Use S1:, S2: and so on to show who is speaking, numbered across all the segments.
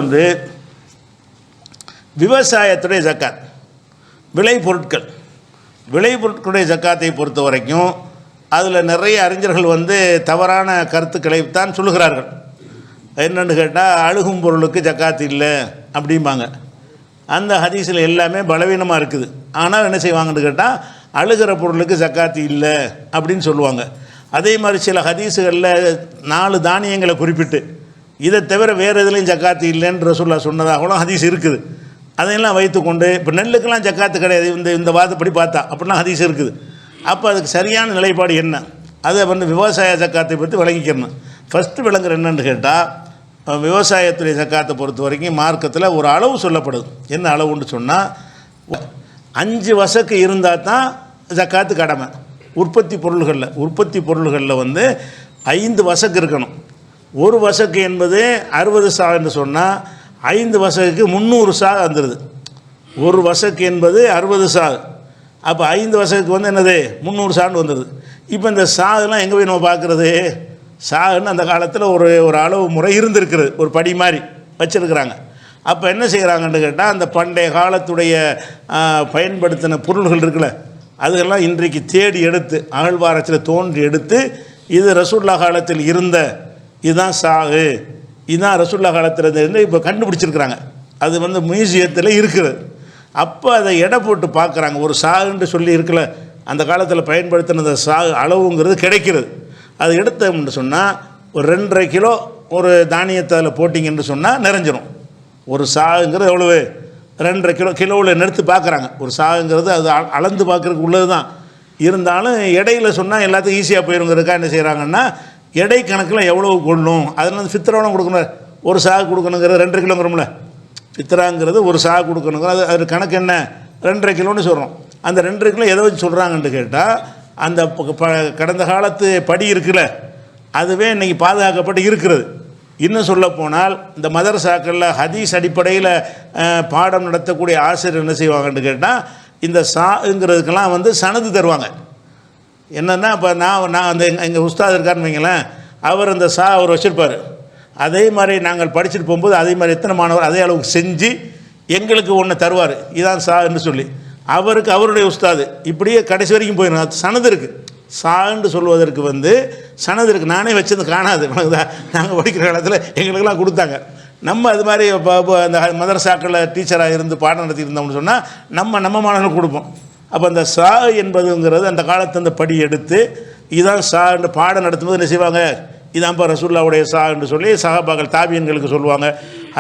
S1: வந்து விவசாயத்துடைய ஜக்காத், விளைபொருட்களுடைய ஜக்காத்தை பொறுத்த வரைக்கும் அதில் நிறைய அறிஞர்கள் வந்து தவறான கருத்துக்களை தான் சொல்லுகிறார்கள். என்னென்னு கேட்டால், அழுகும் பொருளுக்கு ஜக்காத்து இல்லை அப்படிம்பாங்க. அந்த ஹதீஸில் எல்லாமே பலவீனமாக இருக்குது. ஆனால் என்ன செய்வாங்கன்னு கேட்டால், அழுகிற பொருளுக்கு ஜக்காத்து இல்லை அப்படின்னு சொல்லுவாங்க. அதே மாதிரி சில ஹதீஸுகளில் 4 தானியங்களை குறிப்பிட்டு இதை தவிர வேறு எதுலையும் ஜக்காத்து இல்லைன்னு ரசூலுல்லாஹ் சொன்னதாகவும் ஹதீஸ் இருக்குது. அதையெல்லாம் வைத்துக்கொண்டு இப்போ நெல்லுக்கெல்லாம் ஜக்காத்து கிடையாது இந்த வாதப்படி பார்த்தா அப்படிலாம் ஹதீஸ் இருக்குது. அப்போ அதுக்கு சரியான நிலைப்பாடு என்ன, அதை வந்து விவசாய ஜக்காத்தை பற்றி விளங்கிக்கணும். ஃபஸ்ட்டு விளங்குற என்னன்னு கேட்டால், விவசாயத்துடைய ஜக்காத்தை பொறுத்த வரைக்கும் மார்க்கத்தில் ஒரு அளவு சொல்லப்படுது. என்ன அளவுன்னு சொன்னால், 5 வசக்கு இருந்தால் தான் ஜக்காத்து கடமை. உற்பத்தி பொருள்களில் வந்து 5 வசக்கு இருக்கணும். ஒரு வசக்கு என்பது 60 சா என்று சொன்னால் 5 வசகுக்கு 300 சா வந்துடுது. ஒரு வசக்கு என்பது 60 சா. அப்போ 5 வசகுக்கு வந்து என்னது 300 சான்னு வந்துடுது. இப்போ இந்த சாதெல்லாம் எங்கே போய் நம்ம பார்க்குறது? சாகுன்னு அந்த காலத்தில் ஒரு அளவு முறை இருந்திருக்கிறது, ஒரு படி மாதிரி வச்சுருக்கிறாங்க. அப்போ என்ன செய்கிறாங்கன்னு கேட்டால், அந்த பண்டைய காலத்துடைய பயன்படுத்தின பொருள்கள் இருக்குல்ல, அதெல்லாம் இன்றைக்கு தேடி எடுத்து அகழ்வாராய்ச்சியில் தோன்றி எடுத்து, இது ரசூலுல்லாஹ் காலத்தில் இருந்த, இதுதான் சாகு, இதுதான் ரசூலுல்லாஹ் காலத்தில் இருந்து இப்போ கண்டுபிடிச்சிருக்கிறாங்க. அது வந்து மியூசியத்தில் இருக்குது. அப்போ அதை எடை போட்டு பார்க்குறாங்க. ஒரு சாகுன்னு சொல்லி இருக்குல்ல, அந்த காலத்தில் பயன்படுத்தின சாகு அளவுங்கிறது கிடைக்கிறது. அது எடுத்தோம்னு சொன்னால் ஒரு 2.5 கிலோ ஒரு தானியத்தை அதில் போட்டிங்கன்னு சொன்னால் நிறைஞ்சிரும். ஒரு சாகுங்கிறது எவ்வளவு? 2.5 கிலோவில் நிறுத்து பார்க்குறாங்க. ஒரு சாகுங்கிறது அது அளந்து பார்க்குறதுக்கு உள்ளது தான். இருந்தாலும் எடையில் சொன்னால் எல்லாத்துக்கும் ஈஸியாக போயிருங்கிறதுக்காக என்ன செய்கிறாங்கன்னா, எடை கணக்கில் எவ்வளவு கொள்ளும், அதில் வந்து ஃபித்ராவும் கொடுக்கணும். ஒரு சாகு கொடுக்கணுங்கிறது 2 கிலோங்கிறோம்ல, ஃபித்ராங்கிறது ஒரு சாகு கொடுக்கணுங்கிற அது கணக்கு என்ன 2.5 கிலோன்னு சொல்கிறோம். அந்த 2.5 கிலோ எதை வச்சு சொல்கிறாங்கன்னு கேட்டால், அந்த கடந்த காலத்து படி இருக்குல்ல, அதுவே இன்றைக்கி பாதுகாக்கப்பட்டு இருக்கிறது. இன்னும் சொல்லப்போனால், இந்த மதரசாக்களில் ஹதீஸ் அடிப்படையில் பாடம் நடத்தக்கூடிய ஆசிரியர் என்ன செய்வாங்கன்னு கேட்டால், இந்த சாங்கிறதுக்கெல்லாம் வந்து சனது தருவாங்க. என்னென்னா, இப்போ நான் அந்த எங்கள் உஸ்தாத் இருக்காருன்னு வைங்களேன், அவர் அந்த அவர் வச்சுருப்பார். அதே மாதிரி நாங்கள் படிச்சுட்டு போகும்போது அதே மாதிரி எத்தனை மாணவர் அதே அளவுக்கு செஞ்சு எங்களுக்கு ஒன்று தருவார், இதான் சான்னு சொல்லி. அவருக்கு அவருடைய உஸ்தாது இப்படியே கடைசி வரைக்கும் போயிடும். அது சனது இருக்குது. சான்னு சொல்வதற்கு வந்து சனது இருக்குது. நானே வச்சது காணாது. நாங்கள் படிக்கிற காலத்தில் எங்களுக்கெல்லாம் கொடுத்தாங்க. நம்ம அது மாதிரி இப்போ அந்த மதரசாக்களில் டீச்சராக இருந்து பாடம் நடத்தியிருந்தோம்னு சொன்னால் நம்ம மாணவர்களுக்கு கொடுப்போம். அப்போ அந்த சா என்பதுங்கிறது அந்த காலத்து அந்த படி எடுத்து இதான் சா என்று பாடம் நடத்தும்போது என்ன செய்வாங்க, இதான்ப்பா ரசூலுல்லாஹ்வுடைய சா என்று சொல்லி சஹாபாக்கள் தாபியன்களுக்கு சொல்லுவாங்க.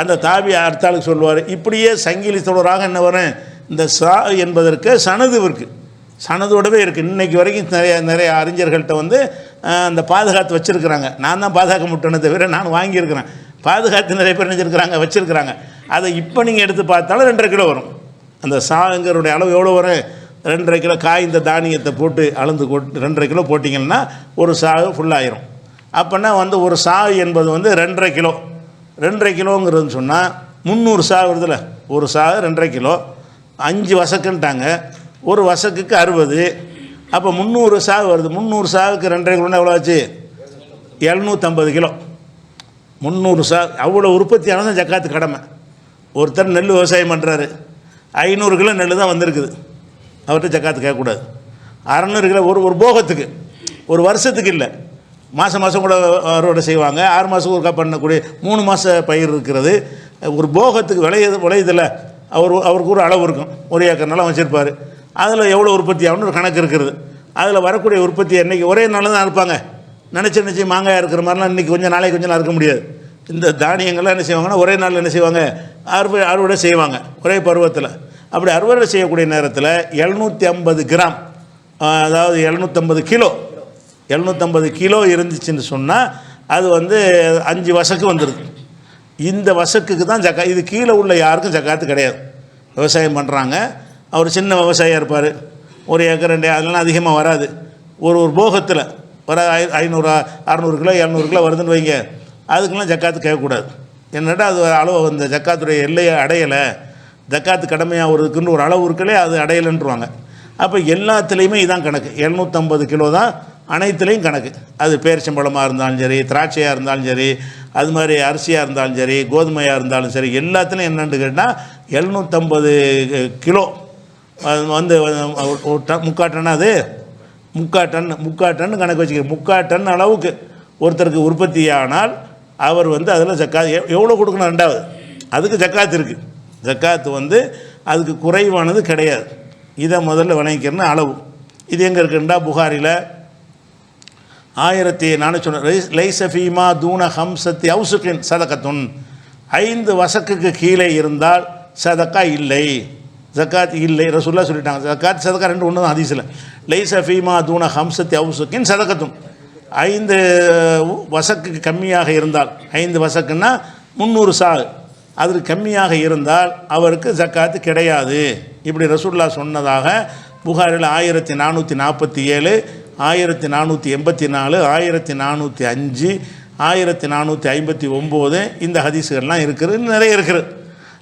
S1: அந்த தாபி அடுத்தாளுக்கு சொல்லுவார். இப்படியே சங்கிலி தொடராக என்ன வரும், இந்த சா என்பதற்கு சனது இருக்குது, சனதோடவே இருக்குது. இன்றைக்கி வரைக்கும் நிறைய அறிஞர்கள்ட்ட வந்து அந்த பாதுகாத்து வச்சுருக்கிறாங்க. நான் தான் பாதுகாக்க முட்டேன்னு தவிர நான் வாங்கியிருக்கிறேன். பாதுகாத்து நிறைய பேர் நினைச்சிருக்கிறாங்க, வச்சுருக்கிறாங்க. அதை இப்போ நீங்கள் எடுத்து பார்த்தாலும் 2.5 கிலோ வரும். அந்த சாங்கிறோடைய அளவு எவ்வளோ வரும்? 2.5 கிலோ காய்ந்த தானியத்தை போட்டு அளந்து 2.5 கிலோ போட்டிங்கன்னா ஒரு சாகு ஃபுல்லாகிடும். அப்போனா வந்து ஒரு சாகு என்பது வந்து 2.5 கிலோ. 2.5 கிலோங்கிறதுன்னு சொன்னால் 300 சாகு வருதுல்ல, ஒரு சாகு 2.5 கிலோ. 5 வசக்குன்ட்டாங்க, ஒரு வசக்குக்கு 60. அப்போ 300 சாகு வருது. 300 சாகுக்கு 2.5 கிலோன்னா எவ்வளோ ஆச்சு? 750 கிலோ. 300 சாகு அவ்வளோ உற்பத்தியான தான் ஜக்காத்து கடமை. ஒருத்தர் நெல் விவசாயம் பண்ணுறாரு, 500 கிலோ நெல் தான் வந்திருக்குது, அவர்கிட்ட ஜக்காத்து கேட்கக்கூடாது. 600 கிலோ ஒரு போகத்துக்கு, ஒரு வருஷத்துக்கு இல்லை, மாதம் கூட அறுவடை செய்வாங்க. 6 மாதம் ஒருக்கா பண்ணக்கூடிய 3 மாத பயிர் இருக்கிறது. ஒரு போகத்துக்கு விளையுதில்ல, அவருக்கு ஒரு அளவு இருக்கும். 1 ஏக்கர் நிலம் வச்சுருப்பார். அதில் எவ்வளோ உற்பத்தி ஆகும்னு ஒரு கணக்கு இருக்கிறது. அதில் வரக்கூடிய உற்பத்தி என்றைக்கு ஒரே நாளில் தான் இருப்பாங்க. நினச்சி மாங்காய் இருக்கிற மாதிரிலாம் இன்றைக்கி கொஞ்சம் நாளைக்கு கொஞ்சம் நாள் இருக்க முடியாது. இந்த தானியங்கள்லாம் என்ன செய்வாங்கன்னா ஒரே நாளில் என்ன செய்வாங்க, அறுவடை செய்வாங்க ஒரே பருவத்தில். அப்படி அறுவடை செய்யக்கூடிய நேரத்தில் 750 கிராம், அதாவது 750 கிலோ இருந்துச்சுன்னு சொன்னால் அது வந்து 5 வசக்கு வந்துடுது. இந்த வசக்குக்கு தான் இது கீழே உள்ள யாருக்கும் ஜக்காத்து கிடையாது. விவசாயம் பண்ணுறாங்க, அவர் சின்ன விவசாயியாக இருப்பார், 1 ஏக்கர் 2 அதெல்லாம் அதிகமாக வராது. ஒரு போகத்தில் வர 500 600 கிலோ 700 கிலோ வருதுன்னு வைங்க, அதுக்கெல்லாம் ஜக்காத்து கேட்கக்கூடாது. என்னட்டா அது அளவு அந்த ஜக்காத்துடைய எல்லையை அடையலை, ஜக்காத்து கடமையாக இருக்குன்னு ஒரு அளவு இருக்கலே, அது அடையலைன்றுவாங்க. அப்போ எல்லாத்துலேயுமே இதான் கணக்கு. 750 கிலோ தான் அனைத்துலேயும் கணக்கு. அது பேரிச்சம்பழமாக இருந்தாலும் சரி, திராட்சையாக இருந்தாலும் சரி, அது மாதிரி அரிசியாக இருந்தாலும் சரி, கோதுமையாக இருந்தாலும் சரி, எல்லாத்துலேயும் என்னென்னு கேட்டால் 750 கிலோ வந்து முக்கால் டன், அது முக்கால் டன் கணக்கு வச்சுக்க. முக்கால் டன் அளவுக்கு ஒருத்தருக்கு உற்பத்தி ஆனால் அவர் வந்து அதில் ஜக்காத் எவ்வளோ கொடுக்கணும்? ரெண்டாவது அதுக்கு ஜக்காத் இருக்குது. ஜக்காத்து வந்து அதுக்கு குறைவானது கிடையாது. இதை முதல்ல வழங்கிக்கிறன்னு அளவு. இது எங்கே இருக்குன்னா புகாரில் 1400 லைசஃபீமா தூன ஹம்சத்தி அவுசுக்கின் சதக்கத்துன், 5 வசக்குக்கு கீழே இருந்தால் சதக்கா இல்லை, ஜக்காத் இல்லை. ரசூலுல்லாஹ் சொல்லிட்டாங்க. ஜக்காத் சதக்கா ரெண்டு ஒன்று தான் ஹதீஸில். லைசஃபீமா தூன ஹம்சத்தி அவுசுக்கின் சதக்கத்துன், 5 வசக்குக்கு கம்மியாக இருந்தால், 5 வசக்குன்னா 300 சாகு, அதற்கு கம்மியாக இருந்தால் அவருக்கு ஜக்காத்து கிடையாது. இப்படி ரசூலுல்லாஹ் சொன்னதாக புகாரில் 1447, 1484, 1405, 1459 இந்த ஹதீஸுகள்லாம் இருக்குது, நிறைய இருக்குது.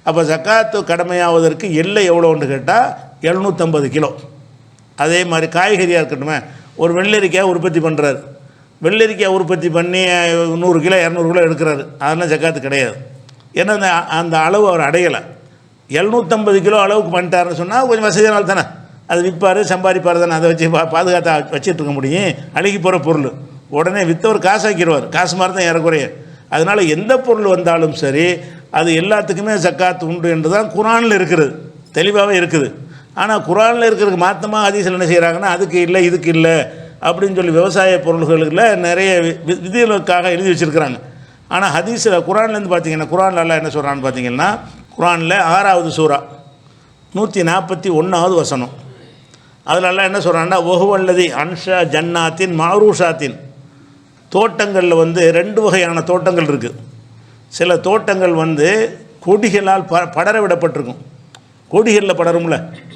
S1: அப்போ ஜக்காத்து கடமையாவதற்கு எல்லை எவ்வளோன்னு கேட்டால் 750 கிலோ. அதே மாதிரி காய்கறியாக இருக்கட்டுமே, ஒரு வெள்ளரிக்காய் உற்பத்தி பண்ணுறாரு, வெள்ளரிக்காய் உற்பத்தி பண்ணி 100 கிலோ 200 கிலோ எடுக்கிறாரு, அதெல்லாம் ஜக்காத்து கிடையாது. ஏன்னா அந்த அளவு அவர் அடையலை. 750 கிலோ அளவுக்கு பண்ணிட்டாருன்னு சொன்னால் கொஞ்சம் வசதியானால் தானே அது விற்பார், சம்பாதிப்பார் தானே, அதை வச்சு பாதுகாத்தா வச்சுட்டு இருக்க முடியும். அழுகி போகிற பொருள் உடனே விற்றவர் காசாக்கிடுவார், காசு மாதிரி தான் ஏறக்குறைய. அதனால் எந்த பொருள் வந்தாலும் சரி அது எல்லாத்துக்குமே ஜக்காத்து உண்டு என்று தான் குரானில் இருக்கிறது, தெளிவாகவே இருக்குது. ஆனால் குரானில் இருக்கிறதுக்கு மாற்றமாக ஹதீஸில் என்ன செய்கிறாங்கன்னா அதுக்கு இல்லை இதுக்கு இல்லை அப்படின்னு சொல்லி விவசாய பொருள்களில் நிறைய விதிகளுக்காக எழுதி வச்சுருக்கிறாங்க. ஆனால் ஹதீஸில் குரான்லேருந்து பார்த்தீங்கன்னா, குரானில் எல்லாம் என்ன சொல்கிறான்னு பார்த்தீங்கன்னா, குரானில் 6வது சூரா 141வது வசனம், அதிலெல்லாம் என்ன சொல்கிறாங்கன்னா, ஒஹுவல்லதி அன்ஷா ஜன்னாத்தின் மாரூஷாத்தின், தோட்டங்களில் வந்து 2 வகையான தோட்டங்கள் இருக்குது. சில தோட்டங்கள் வந்து கொடிகளால் படர விடப்பட்டிருக்கும். கொடிகளில் படரும்ல,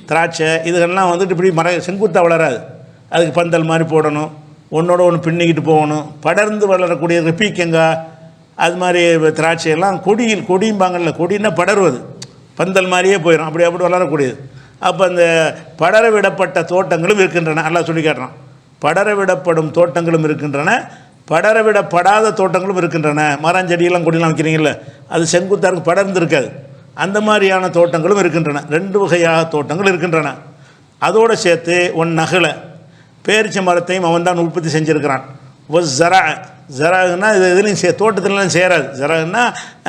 S1: திராட்சை இதுகள்லாம் வந்துட்டு இப்படி செங்குத்தாக வளராது, அதுக்கு பந்தல் மாதிரி போடணும், ஒன்றோட ஒன்று பின்னிக்கிட்டு போகணும். படர்ந்து வளரக்கூடிய பீக்கங்காய் அது மாதிரி திராட்சையெல்லாம் கொடியும்பாங்கள்ல, கொடின்னா படருவது, பந்தல் மாதிரியே போயிடும், அப்படி வளரக்கூடியது. அப்போ அந்த படர விடப்பட்ட தோட்டங்களும் இருக்கின்றன. அல்லாஹ் சொல்லி காட்டுறான், படர விடப்படும் தோட்டங்களும் இருக்கின்றன, படர விடப்படாத தோட்டங்களும் இருக்கின்றன. மரம் செடியெல்லாம் கொடியெல்லாம் வைக்கிறீங்கள, அது செங்குத்தாருக்கு படர்ந்து இருக்காது, அந்த மாதிரியான தோட்டங்களும் இருக்கின்றன. 2 வகையாக தோட்டங்கள் இருக்கின்றன. அதோடு சேர்த்து நகலை பேரிச்ச மரத்தையும் அவன் தான் உற்பத்தி செஞ்சுருக்கிறான். ஜராகுன்னா இது இதுலேயும் தோட்டத்திலலாம் சேராது. ஜராகுன்னா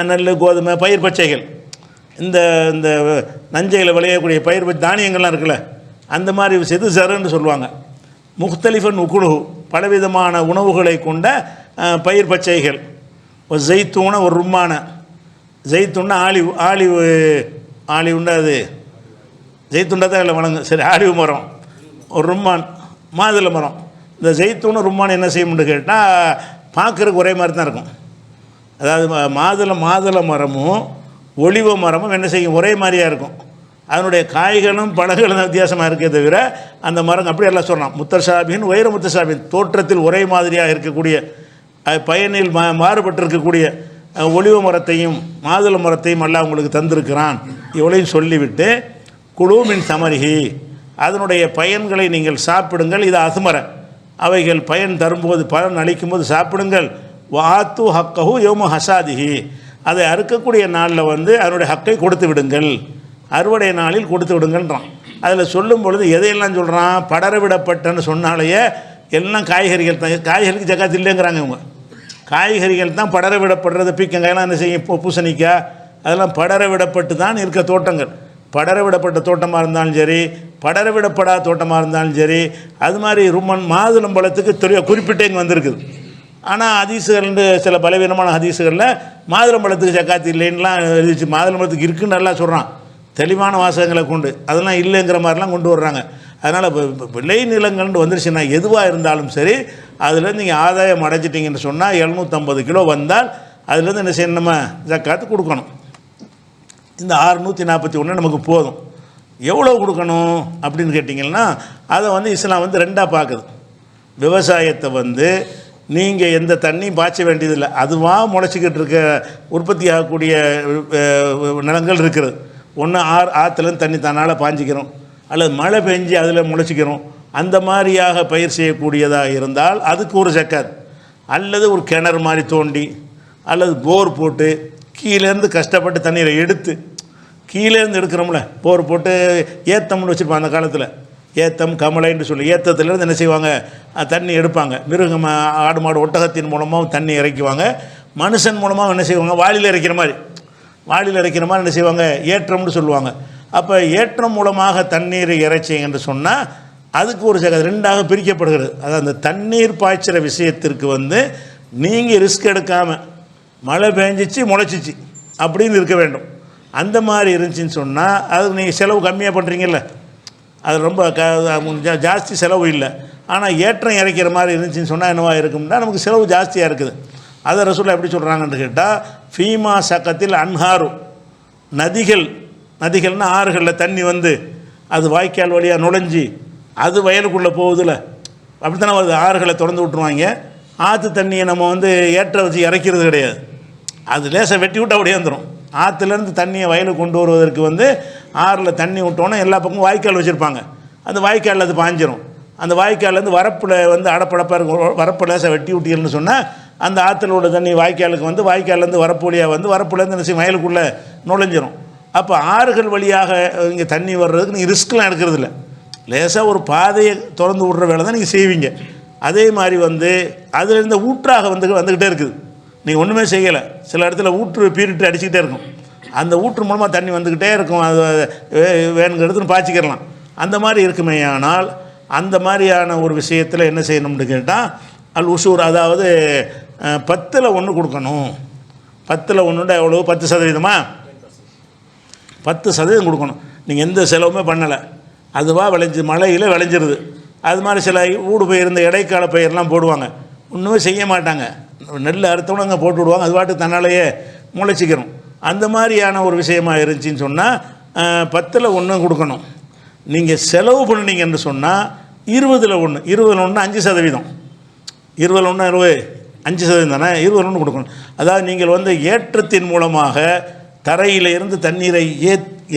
S1: நெல், கோதுமை, பயிர் பச்சைகள், இந்த இந்த நஞ்சையில் விளையக்கூடிய பயிர் தானியங்கள்லாம் இருக்குல்ல, அந்த மாதிரி விஷயத்து ஜருன்னு சொல்லுவாங்க. முக்தலிஃபன் உக்குழு, பலவிதமான உணவுகளை கொண்ட பயிர் பச்சைகள். ஒரு ஜெய்த்தூனை, ஒரு ரும்மான, ஜெய்த்துன்னா ஆலிவுண்டா, அது ஜெய்த்துண்டா தான் இல்லை வணங்கு, சரி, ஆலிவு மரம், ஒரு ரும்மான், மாதுளை மரம். இந்த ஜெய்த்தூனும் ரும்மான் என்ன செய்யணும்னு கேட்டால் பார்க்குறதுக்கு ஒரே மாதிரி தான் இருக்கும். அதாவது மாதுளை மரமும் ஒலிவ மரமும் என்ன செய்யும், ஒரே மாதிரியாக இருக்கும். அதனுடைய காய்களும் பழங்களும் வித்தியாசமாக இருக்கே தவிர அந்த மரம் அப்படி எல்லாம் சொல்லலாம். முத்தசாபின் உயர முத்தசாபின், தோற்றத்தில் ஒரே மாதிரியாக இருக்கக்கூடிய, பயனில் மாறுபட்டிருக்கக்கூடிய ஒலிவ மரத்தையும் மாதுளை மரத்தையும் எல்லாம் உங்களுக்கு தந்திருக்கிறான். இவளையும் சொல்லிவிட்டு குழுமின் சமரிகி, அதனுடைய பயன்களை நீங்கள் சாப்பிடுங்கள். இது அசுமர, அவைகள் பயன் தரும்போது, பலன் அளிக்கும்போது சாப்பிடுங்கள். வாத்து ஹக்கஹு யோமு ஹசாதிஹி, அதை அறுக்கக்கூடிய நாளில் வந்து அதனுடைய ஹக்கை கொடுத்து விடுங்கள், அறுவடை நாளில் கொடுத்து விடுங்கள்ன்றான். அதில் சொல்லும் பொழுது எதையெல்லாம் சொல்கிறான், படர விடப்பட்டன்னு சொன்னாலேயே எல்லாம் காய்கறிகள் தான். காய்கறிக்கு ஜக்காத் இல்லைங்கிறாங்க இவங்க. காய்கறிகள் தான் படர விடப்படுறது. பீக்கங்காயெல்லாம் என்ன செய்யும், பூசணிக்காய், அதெல்லாம் படர விடப்பட்டு தான் இருக்க தோட்டங்கள். படர விடப்பட்ட தோட்டமாக இருந்தாலும் சரி, படர விடப்படாத தோட்டமாக இருந்தாலும் சரி, அது மாதிரி மாதுளம்பழத்துக்கு குறிப்பிட்ட இங்கே வந்திருக்குது. ஆனால் ஹதீஸுகள் சில பலவீனமான ஹதீஸுகளில் மாதுளம்பழத்துக்கு ஜக்காத்து இல்லைன்னுலாம் எழுதிச்சு. மாதுளம்பழத்துக்கு இருக்குன்னு நல்லா சொல்கிறான், தெளிவான வாசகங்களை கொண்டு, அதெல்லாம் இல்லைங்கிற மாதிரிலாம் கொண்டு வர்றாங்க. அதனால் விளை நிலங்கள்னு வந்துருச்சுன்னா எதுவாக இருந்தாலும் சரி, அதுலேருந்து நீங்கள் ஆதாயம் அடைஞ்சிட்டிங்கன்னு சொன்னால் 750 கிலோ வந்தால் அதுலேருந்து என்ன செய்யணும், நம்ம ஜக்காத்து கொடுக்கணும். இந்த 641 நமக்கு போதும். எவ்வளோ கொடுக்கணும் அப்படின்னு கேட்டிங்கன்னா, அதை வந்து இஸ்லாம் வந்து 2ஆக பார்க்குது. விவசாயத்தை வந்து நீங்கள் எந்த தண்ணியும் பாய்ச்ச வேண்டியதில்லை, அதுவாக முளைச்சிக்கிட்டு இருக்க உற்பத்தி ஆகக்கூடிய நிலங்கள் இருக்கிறது. ஒன்று ஆற்றுலேருந்து தண்ணி தன்னால் பாய்ஞ்சிக்கிறோம், அல்லது மழை பெஞ்சு அதில் முளைச்சிக்கிறோம். அந்த மாதிரியாக பயிர் செய்யக்கூடியதாக இருந்தால் அதுக்கு ஒரு ஜக்காத். அல்லது ஒரு கிணறு மாதிரி தோண்டி அல்லது போர் போட்டு கீழேருந்து கஷ்டப்பட்டு தண்ணீரை எடுத்து கீழேருந்து எடுக்கிறோம்ல, போர் போட்டு ஏத்தம்னு வச்சுருப்பாங்க அந்த காலத்தில், ஏத்தம் கமலைன்னு சொல்லி ஏத்தத்துலேருந்து என்ன செய்வாங்க, தண்ணி எடுப்பாங்க. மிருகம் ஆடு மாடு ஒட்டகத்தின் மூலமாக தண்ணி இறைக்குவாங்க. மனுஷன் மூலமாக என்ன செய்வாங்க, வாளியில் இறைக்கிற மாதிரி என்ன செய்வாங்க, ஏற்றம்னு சொல்லுவாங்க. அப்போ ஏற்றம் மூலமாக தண்ணீரை இறைச்சிங்கன்னு சொன்னால் அதுக்கு ஒரு ரெண்டாக பிரிக்கப்படுகிறது. அதாவது அந்த தண்ணீர் பாய்ச்சிற விஷயத்திற்கு வந்து நீங்கள் ரிஸ்க் எடுக்காமல் மழை பெஞ்சிச்சு முளைச்சிச்சு அப்படின்னு இருக்க வேண்டும். அந்த மாதிரி இருந்துச்சின்னு சொன்னால் அதுக்கு நீங்கள் செலவு கம்மியாக பண்ணுறீங்கல்ல, அது ரொம்ப ஜாஸ்தி செலவு இல்லை. ஆனால் ஏற்றம் இறைக்கிற மாதிரி இருந்துச்சின்னு சொன்னால் என்னவா இருக்கும்னா நமக்கு செலவு ஜாஸ்தியாக இருக்குது. அதை ரசூலுல்லாஹ் எப்படி சொல்கிறாங்கன்னு கேட்டால், ஃபீமா சக்கத்தில் அன்ஹாரு, நதிகள்னா ஆறுகளில் தண்ணி வந்து அது வாய்க்கால் வழியாக நுழைஞ்சி அது வயலுக்குள்ளே போகுதுல, அப்படி தானே வருது. ஆறுகளை திறந்து விட்ருவாங்க. ஆற்று தண்ணியை நம்ம வந்து ஏற்ற வச்சு இறைக்கிறது கிடையாது, அது லேசாக வெட்டி விட்டு அப்படியே வந்துடும். ஆற்றுலேருந்து தண்ணியை வயலுக்கு கொண்டு வருவதற்கு வந்து ஆறில் தண்ணி விட்டோன்னே எல்லா பக்கமும் வாய்க்கால் வச்சுருப்பாங்க. அந்த வாய்க்காலில் அது பாஞ்சிரும். அந்த வாய்க்கால்லேருந்து வரப்பில் வந்து அடப்படப்பாக இருக்கும், வரப்பு லேசாக வெட்டி விட்டீங்கன்னு சொன்னால் அந்த ஆற்றுல உள்ள தண்ணி வாய்க்காலுக்கு வந்து வாய்க்கால்லேருந்து வரப்பு வழியாக வந்து வரப்புலேருந்து என்ன செய்யும், வயலுக்குள்ளே நுழைஞ்சிரும். அப்போ ஆறுகள் வழியாக இங்கே தண்ணி வர்றதுக்கு நீங்கள் ரிஸ்க்லாம் எடுக்கிறது இல்லை, லேசாக ஒரு பாதையை திறந்து விட்ற வேலை தான் நீங்கள் செய்வீங்க. அதே மாதிரி வந்து அதில் இருந்த ஊற்றாக வந்துக்கிட்டே இருக்குது, நீங்கள் ஒன்றுமே செய்யலை. சில இடத்துல ஊற்று பீரிட்டு அடிச்சுக்கிட்டே இருக்கும், அந்த ஊற்று மூலமாக தண்ணி வந்துக்கிட்டே இருக்கும், அது வேணுங்கிறதுன்னு பாய்ச்சிக்கிறலாம். அந்த மாதிரி இருக்குமே. ஆனால் அந்த மாதிரியான ஒரு விஷயத்தில் என்ன செய்யணும்னு கேட்டால் அல் உஷூர், அதாவது 10ல் 1 கொடுக்கணும். 10ல் 1 எவ்வளோ, 10%, 10% கொடுக்கணும். நீங்கள் எந்த செலவுமே பண்ணலை, அதுவாக மழையில் விளைஞ்சிருது. அது மாதிரி சில ஊடு பயிர், இந்த இடைக்கால பயிரெலாம் போடுவாங்க, ஒன்றுமே செய்ய மாட்டாங்க, நெல் அறுத்தவங்க அங்கே போட்டு விடுவாங்க, அது பாட்டு தன்னாலேயே முளைச்சிக்கிறோம். அந்த மாதிரியான ஒரு விஷயமாக இருந்துச்சின்னு சொன்னால் 10ல் 1 கொடுக்கணும். நீங்கள் செலவு பண்ணினீங்கன்னு சொன்னால் 20ல் 1, 5%, 20ல் 1 5% தானே, 20ல் 1 கொடுக்கணும். அதாவது நீங்கள் வந்து ஏற்றத்தின் மூலமாக தரையில் இருந்து தண்ணீரை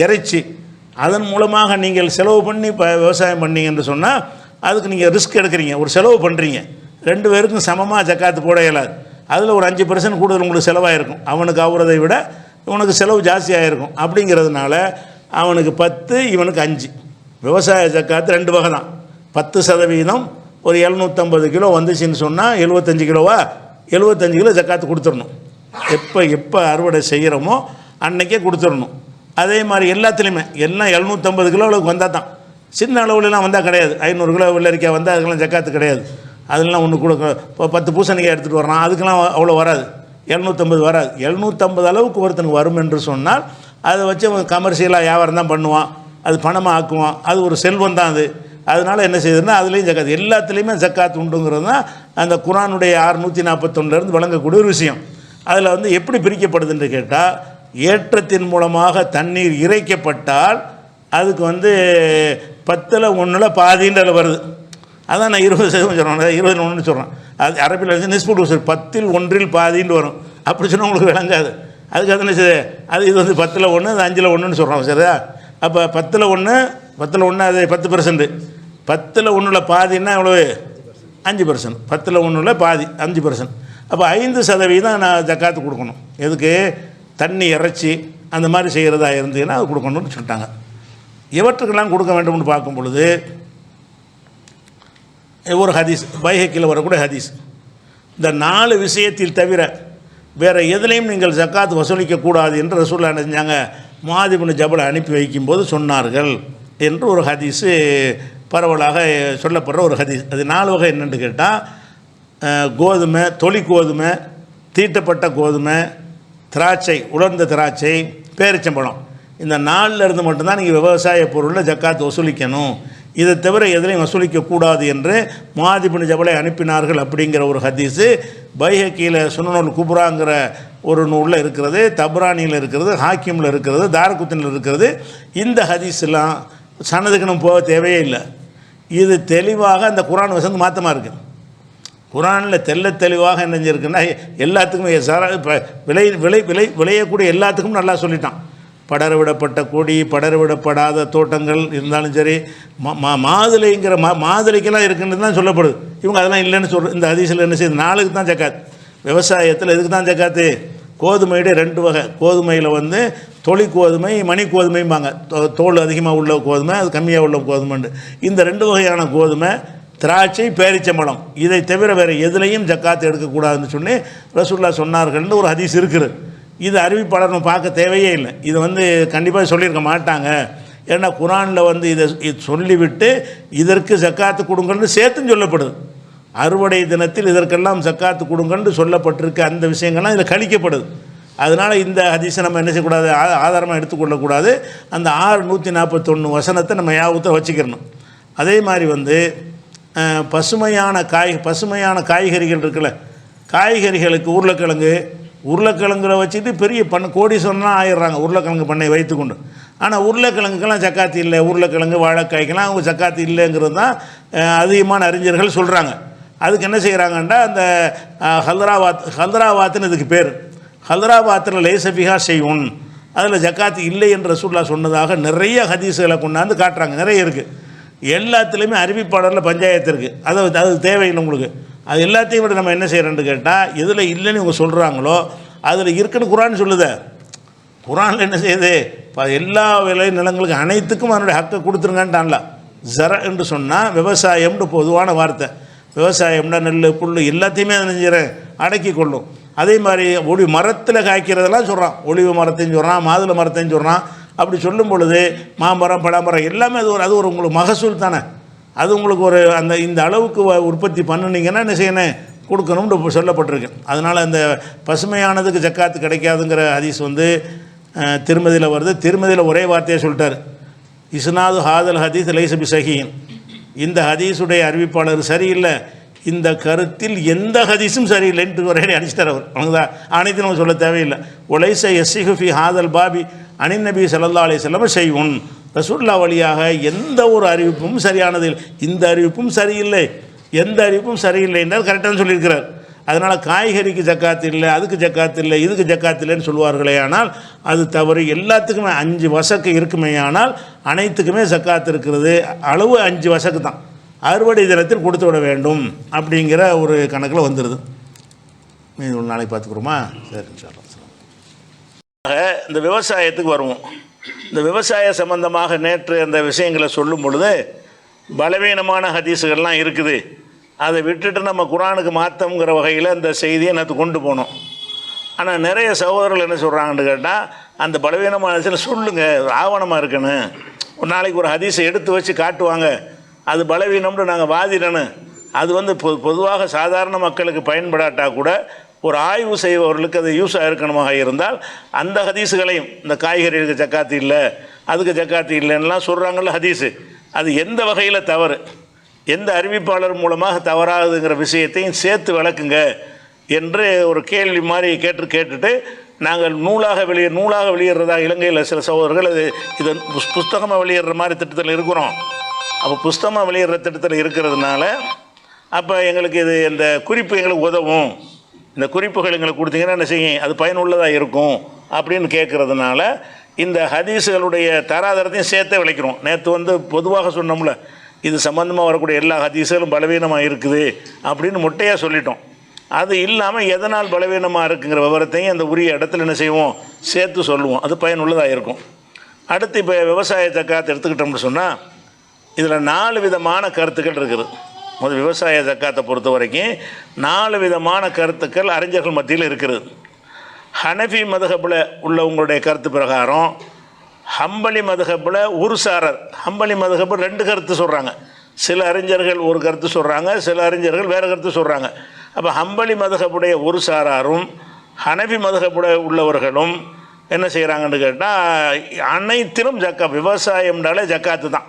S1: இறைச்சி அதன் மூலமாக நீங்கள் செலவு பண்ணி விவசாயம் பண்ணீங்கன்னு சொன்னால் அதுக்கு நீங்கள் ரிஸ்க் எடுக்கிறீங்க, ஒரு செலவு பண்ணுறீங்க. 2 பேருக்கும் சமமாக ஜக்காத்து போட இயலாது. அதில் ஒரு 5% கூடுதல் உங்களுக்கு செலவாகிருக்கும், அவனுக்கு ஆகுறதை விட இவனுக்கு செலவு ஜாஸ்தியாக இருக்கும். அப்படிங்கிறதுனால அவனுக்கு 10, இவனுக்கு 5. விவசாய ஜக்காத்து 2 வகை தான். 10% ஒரு 750 கிலோ வந்துச்சுன்னு சொன்னால் 75 கிலோவா, 75 கிலோ ஜக்காத்து கொடுத்துடணும். எப்போ அறுவடை செய்கிறோமோ அன்றைக்கே கொடுத்துடணும். அதே மாதிரி எல்லாத்துலேயுமே எல்லாம் 750 கிலோ அளவுக்கு வந்தால் தான், சின்ன அளவுலாம் வந்தால் கிடையாது. 500 கிலோ வெள்ளரிக்காய் வந்தால் அதுக்கெல்லாம் ஜக்காத்து கிடையாது. அதெல்லாம் ஒன்று கொடுக்க, இப்போ 10 பூசணிக்காய் எடுத்துகிட்டு வர்றான், அதுக்கெல்லாம் அவ்வளோ வராது, 750 வராது. 750 அளவுக்கு ஒருத்தனுக்கு வரும் என்று சொன்னால் அதை வச்சு அவன் கமர்ஷியலாக வியாபாரம் தான் பண்ணுவான், அது பணமாக ஆக்குவான், அது ஒரு செல்வம் தான் அது. அதனால் என்ன செய்யுதுன்னா அதுலேயும் ஜக்காத்து, எல்லாத்துலேயுமே ஜக்காத்து உண்டுங்கிறது தான் அந்த குர்ஆனுடைய 641 வழங்கக்கூடிய ஒரு விஷயம். அதில் வந்து எப்படி பிரிக்கப்படுதுன்னு கேட்டால், ஏற்றத்தின் மூலமாக தண்ணீர் இறைக்கப்பட்டால் அதுக்கு வந்து 10ல் 1 பாதின்ற வருது. அதான் நான் 20% சொல்கிறேன், 20ல் 1 சொல்கிறேன். அது அரபியில் வந்து நிஸ்புல் உசூர், 10ல் 1 பாதின்னு வரும். அப்படி சொன்னால் உங்களுக்கு விளங்காது. அதுக்கு அது என்ன செய்யுது, அது இது வந்து 10ல் 1, அது 5ல் 1ன்னு சொல்கிறோம், சரியா? அப்போ 10ல் 1 அது 10%, 10ல் 1 பாதின்னா எவ்வளவு, 5%. 10ல் 1 பாதி 5%. அப்போ 5% நான் ஜக்காத்து கொடுக்கணும். எதுக்கு, தண்ணி இறைச்சி அந்த மாதிரி செய்கிறதா இருந்ததுன்னா அது கொடுக்கணும்னு சொல்லிட்டாங்க. இவற்றுக்கெல்லாம் கொடுக்க வேண்டும்னு பார்க்கும் பொழுது ஒரு ஹதீஸ், பைஹக்கியில் வரக்கூடிய ஹதீஸ், இந்த 4 விஷயத்தில் தவிர வேறு எதுலேயும் நீங்கள் ஜக்காத் வசூலிக்கக்கூடாது என்று ரசூலுல்லாஹ் என்ன செஞ்சாங்க, முஆத் இப்னு ஜபல் அனுப்பி வைக்கும்போது சொன்னார்கள் என்று ஒரு ஹதீஸு பரவலாக சொல்லப்படுற ஒரு ஹதீஸ். அது 4 வகை என்னென்னு கேட்டால், கோதுமை, தொளி கோதுமை, தீட்டப்பட்ட கோதுமை, திராட்சை, உலர்ந்த திராட்சை, பேரிச்சம்பழம், இந்த 4ல் இருந்து மட்டும்தான் நீங்கள் விவசாய பொருளில் ஜக்காத் வசூலிக்கணும், இதை தவிர எதிலையும் வசூலிக்கக்கூடாது என்று முஆத் இப்னு ஜபலை அனுப்பினார்கள் அப்படிங்கிற ஒரு ஹதீஸு பைஹக்கியில் சுனனுல் குப்ராங்கிற ஒரு நூலில் இருக்கிறது, தப்ரானியில் இருக்கிறது, ஹாக்கிமில் இருக்கிறது, தாரகுத்தினில் இருக்கிறது. இந்த ஹதீஸ்லாம் சனதுக்கு நம்ம போக தேவையே இல்லை. இது தெளிவாக அந்த குர்ஆன் வசந்து மாற்றமாக இருக்குது. குர்ஆனில் தெளிவாக என்ன செஞ்சுருக்குன்னா எல்லாத்துக்குமே விளையக்கூடிய எல்லாத்துக்கும் நல்லா சொல்லிட்டான். படர விடப்பட்ட கொடி, படர விடப்படாத தோட்டங்கள் இருந்தாலும் சரி, மாதுளைங்கிற மாதுளைக்கெல்லாம் இருக்குன்னு தான் சொல்லப்படுது. இவங்க அதெல்லாம் இல்லைன்னு இந்த ஹதீஸில் என்ன செய்யுது, 4க்கு தான் ஜக்காத். விவசாயத்தில் எதுக்கு தான் ஜக்காத்து? கோதுமையுடைய 2 வகை. கோதுமையில் வந்து தொளி கோதுமை, மணி கோதுமைம்பாங்க. தோல் அதிகமாக உள்ள கோதுமை, அது கம்மியாக உள்ள கோதுமைண்டு. இந்த 2 வகையான கோதுமை, திராட்சை, பேரிச்சம்பழம், இதை தவிர வேறு எதுலேயும் ஜக்காத்து எடுக்கக்கூடாதுன்னு சொல்லி ரசூலுல்லாஹ் சொன்னார்கள்னு ஒரு ஹதீஸ் இருக்குது. இது அறிவிப்பாளர் நம்ம பார்க்க தேவையே இல்லை. இது வந்து கண்டிப்பாக சொல்லியிருக்க மாட்டாங்க. ஏன்னா குரானில் வந்து இதை சொல்லிவிட்டு இதற்கு ஜக்காத்து கொடுங்கன்னு சேர்த்துன்னு சொல்லப்படுது. அறுவடை தினத்தில் இதற்கெல்லாம் ஜக்காத்து கொடுங்கன்னு சொல்லப்பட்டிருக்க அந்த விஷயங்கள்லாம் இதில் கழிக்கப்படுது. அதனால் இந்த ஹதீஸை நம்ம என்ன செய்யக்கூடாது? ஆதாரமாக எடுத்துக்கொள்ளக்கூடாது. அந்த 641 வசனத்தை நம்ம ஞாபகத்தை வச்சுக்கிறணும். அதே மாதிரி வந்து பசுமையான காய்கறிகள் இருக்குல்ல, காய்கறிகளுக்கு உருளைக்கிழங்குல வச்சுட்டு பெரிய கோடீஸ்வரனாக ஆயிடுறாங்க உருளைக்கிழங்கு பண்ணை வைத்துக்கொண்டு. ஆனால் உருளைக்கிழங்குக்கெல்லாம் ஜக்காத்து இல்லை. உருளைக்கிழங்கு, வாழைக்காய்க்கெல்லாம் அவங்க ஜக்காத்து இல்லைங்கிறது தான் அதிகமான அறிஞர்கள் சொல்கிறாங்க. அதுக்கு என்ன செய்கிறாங்கன்னா, அந்த ஹல்ராவாத்துன்னு இதுக்கு பேர். ஹல்ராவாத்தில் லேசபிகா செய்வோம், அதில் ஜக்காத்து இல்லை என்று ரசூலுல்லாஹ் சொன்னதாக நிறைய ஹதீஸுகளை கொண்டாந்து காட்டுறாங்க. நிறைய இருக்குது. எல்லாத்துலேயுமே அறிவிப்பாளரில் பஞ்சாயத்து இருக்குது. அது தேவையில்லை உங்களுக்கு. அது எல்லாத்தையும் விட நம்ம என்ன செய்கிறோன்னு கேட்டால், எதில் இல்லைன்னு இவங்க சொல்கிறாங்களோ அதில் இருக்குன்னு குரான் சொல்லுதே. குரானில் என்ன செய்யுது? எல்லா விளை நிலங்களுக்கு அனைத்துக்கும் அதனுடைய ஹக்கை கொடுத்துருங்கன்ட்டான்ல. ஜர என்று சொன்னால் விவசாயம்னு பொதுவான வார்த்தை. விவசாயம்னா நெல், புல் எல்லாத்தையுமே அதை நினைஞ்சிறேன் அடக்கி கொள்ளும். அதே மாதிரி மரத்தில் காய்க்கிறதெல்லாம் சொல்கிறான். ஒளிவு மரத்தையும் சொல்கிறான், மாதுளை மரத்தையும் சொல்கிறான். அப்படி சொல்லும் பொழுது மாமரம், பழமரம் எல்லாமே அது ஒரு உங்களுக்கு மகசூல் தானே. அது உங்களுக்கு ஒரு இந்த அளவுக்கு உற்பத்தி பண்ணினீங்கன்னா என்ன செய்யணும்? கொடுக்கணும்னு சொல்லப்பட்டிருக்கு. அதனால் அந்த பசுமையானதுக்கு ஜக்காத்து கிடைக்காதுங்கிற ஹதீஸ் வந்து திருமதியில் வருது. திருமதியில் ஒரே வார்த்தையை சொல்லிட்டார், இஸ்னாது ஹாதல் ஹதீஸ் லைஸ பிஸஹீஹ். இந்த ஹதீஸுடைய அறிவிப்பாளர் சரியில்லை, இந்த கருத்தில் எந்த ஹதீஸும் சரியில்லைன்ட்டு ஒரே அடிச்சிட்டார் அவர். அவங்கதா அனைத்து நம்ம சொல்ல தேவையில்லை. ஒலைச எஸ்ஸிஹு ஃபி ஹாதல் பாபி அனின் நபி ஸல்லல்லாஹு அலைஹி வஸல்லம் ஷைஉன். ரசூலுல்லாஹ் வழியாக எந்த ஒரு அறிவிப்பும் சரியானது, இந்த அறிவிப்பும் சரியில்லை, எந்த அறிவிப்பும் சரியில்லை என்றால் கரெக்டாக சொல்லியிருக்கிறார். அதனால் காய்கறிக்கு ஜக்காத்து இல்லை, அதுக்கு ஜக்காத்து இல்லை, இதுக்கு ஜக்காத்து இல்லைன்னு சொல்லுவார்களே, ஆனால் அது தவறு. எல்லாத்துக்குமே 5 வசக்கு இருக்குமே, ஆனால் அனைத்துக்குமே ஜக்காத்து இருக்கிறது. அளவு 5 வசக்கு தான். அறுவடை தினத்தில் கொடுத்து விட வேண்டும் அப்படிங்கிற ஒரு கணக்கில் வந்துடுது. மீது ஒரு நாளைக்கு பார்த்துக்குறோமா? சரி, இன்ஷாஅல்லாஹ். இந்த விவசாயத்துக்கு வருவோம். இந்த விவசாய சம்பந்தமாக நேற்று அந்த விஷயங்களை சொல்லும் பொழுது பலவீனமான ஹதீஸுகள்லாம் இருக்குது. அதை விட்டுட்டு நம்ம குரானுக்கு மாற்றங்கிற வகையில் அந்த செய்தியை நேற்று கொண்டு போனோம். ஆனால் நிறைய சகோதரர்கள் என்ன சொல்கிறாங்கன்னு கேட்டால், அந்த பலவீனமான ஹதீஸில் சொல்லுங்கள், ஆவணமாக இருக்கணும். ஒரு நாளைக்கு ஒரு ஹதீஸை எடுத்து வச்சு காட்டுவாங்க, அது பலவீனம்னு நாங்கள் வாதிடணும். அது வந்து பொதுவாக சாதாரண மக்களுக்கு பயன்படாட்டா கூட ஒரு ஆய்வு செய்பவர்களுக்கு அது யூஸாக இருக்கணுமாக இருந்தால் அந்த ஹதீஸுகளையும், இந்த காய்கறிகளுக்கு ஜக்காத்து இல்லை, அதுக்கு ஜக்காத்து இல்லைன்னெலாம் சொல்கிறாங்கள்ல ஹதீஸு, அது எந்த வகையில் தவறு, எந்த அறிவிப்பாளர் மூலமாக தவறாகுதுங்கிற விஷயத்தையும் சேர்த்து விளக்குங்க என்று ஒரு கேள்வி மாதிரி கேட்டுட்டு நாங்கள் நூலாக வெளியிடுறதா இலங்கையில் சில சகோதரர்கள் இது புஸ்தகமாக வெளியிடுற மாதிரி திட்டத்தில் இருக்கிறோம். அப்போ புஸ்தகமாக வெளியிடுற திட்டத்தில் இருக்கிறதுனால அப்போ எங்களுக்கு இது இந்த குறிப்பு எங்களுக்கு உதவும், இந்த குறிப்புகள் எங்களுக்கு கொடுத்தீங்கன்னா என்ன செய்யும், அது பயனுள்ளதாக இருக்கும் அப்படின்னு கேட்குறதுனால இந்த ஹதீஸுகளுடைய தராதரத்தையும் சேர்த்தே விளைக்கிறோம். நேற்று வந்து பொதுவாக சொன்னோம்ல, இது சம்பந்தமாக வரக்கூடிய எல்லா ஹதீஸுகளும் பலவீனமாக இருக்குது அப்படின்னு மொட்டையாக சொல்லிட்டோம். அது இல்லாமல் எதனால் பலவீனமாக இருக்குங்கிற விவரத்தையும் அந்த உரிய இடத்துல என்ன செய்வோம், சேர்த்து சொல்லுவோம். அது பயனுள்ளதாக இருக்கும். அடுத்து இப்போ விவசாய ஜக்காத்து எடுத்துக்கிட்டோம்னு சொன்னால் இதில் 4 விதமான கருத்துக்கள் இருக்குது. முதல் விவசாய ஜக்காத்தை பொறுத்த வரைக்கும் 4 விதமான கருத்துக்கள் அறிஞர்கள் மத்தியில் இருக்கிறது. ஹனஃபி மதுஹபில் உள்ளவங்களுடைய கருத்து பிரகாரம், ஹம்பலி மதுஹபில் ஒரு சாரர், ஹம்பலி மதுஹப் 2 கருத்து சொல்கிறாங்க. சில அறிஞர்கள் ஒரு கருத்து சொல்கிறாங்க, சில அறிஞர்கள் வேறு கருத்து சொல்கிறாங்க. அப்போ ஹம்பலி மதுஹபுடைய ஒரு சாராரும் ஹனஃபி மதுஹபுடைய உள்ளவர்களும் என்ன செய்கிறாங்கன்னு கேட்டால், அனைத்திலும் விவசாயம்னாலே ஜக்காத்து தான்.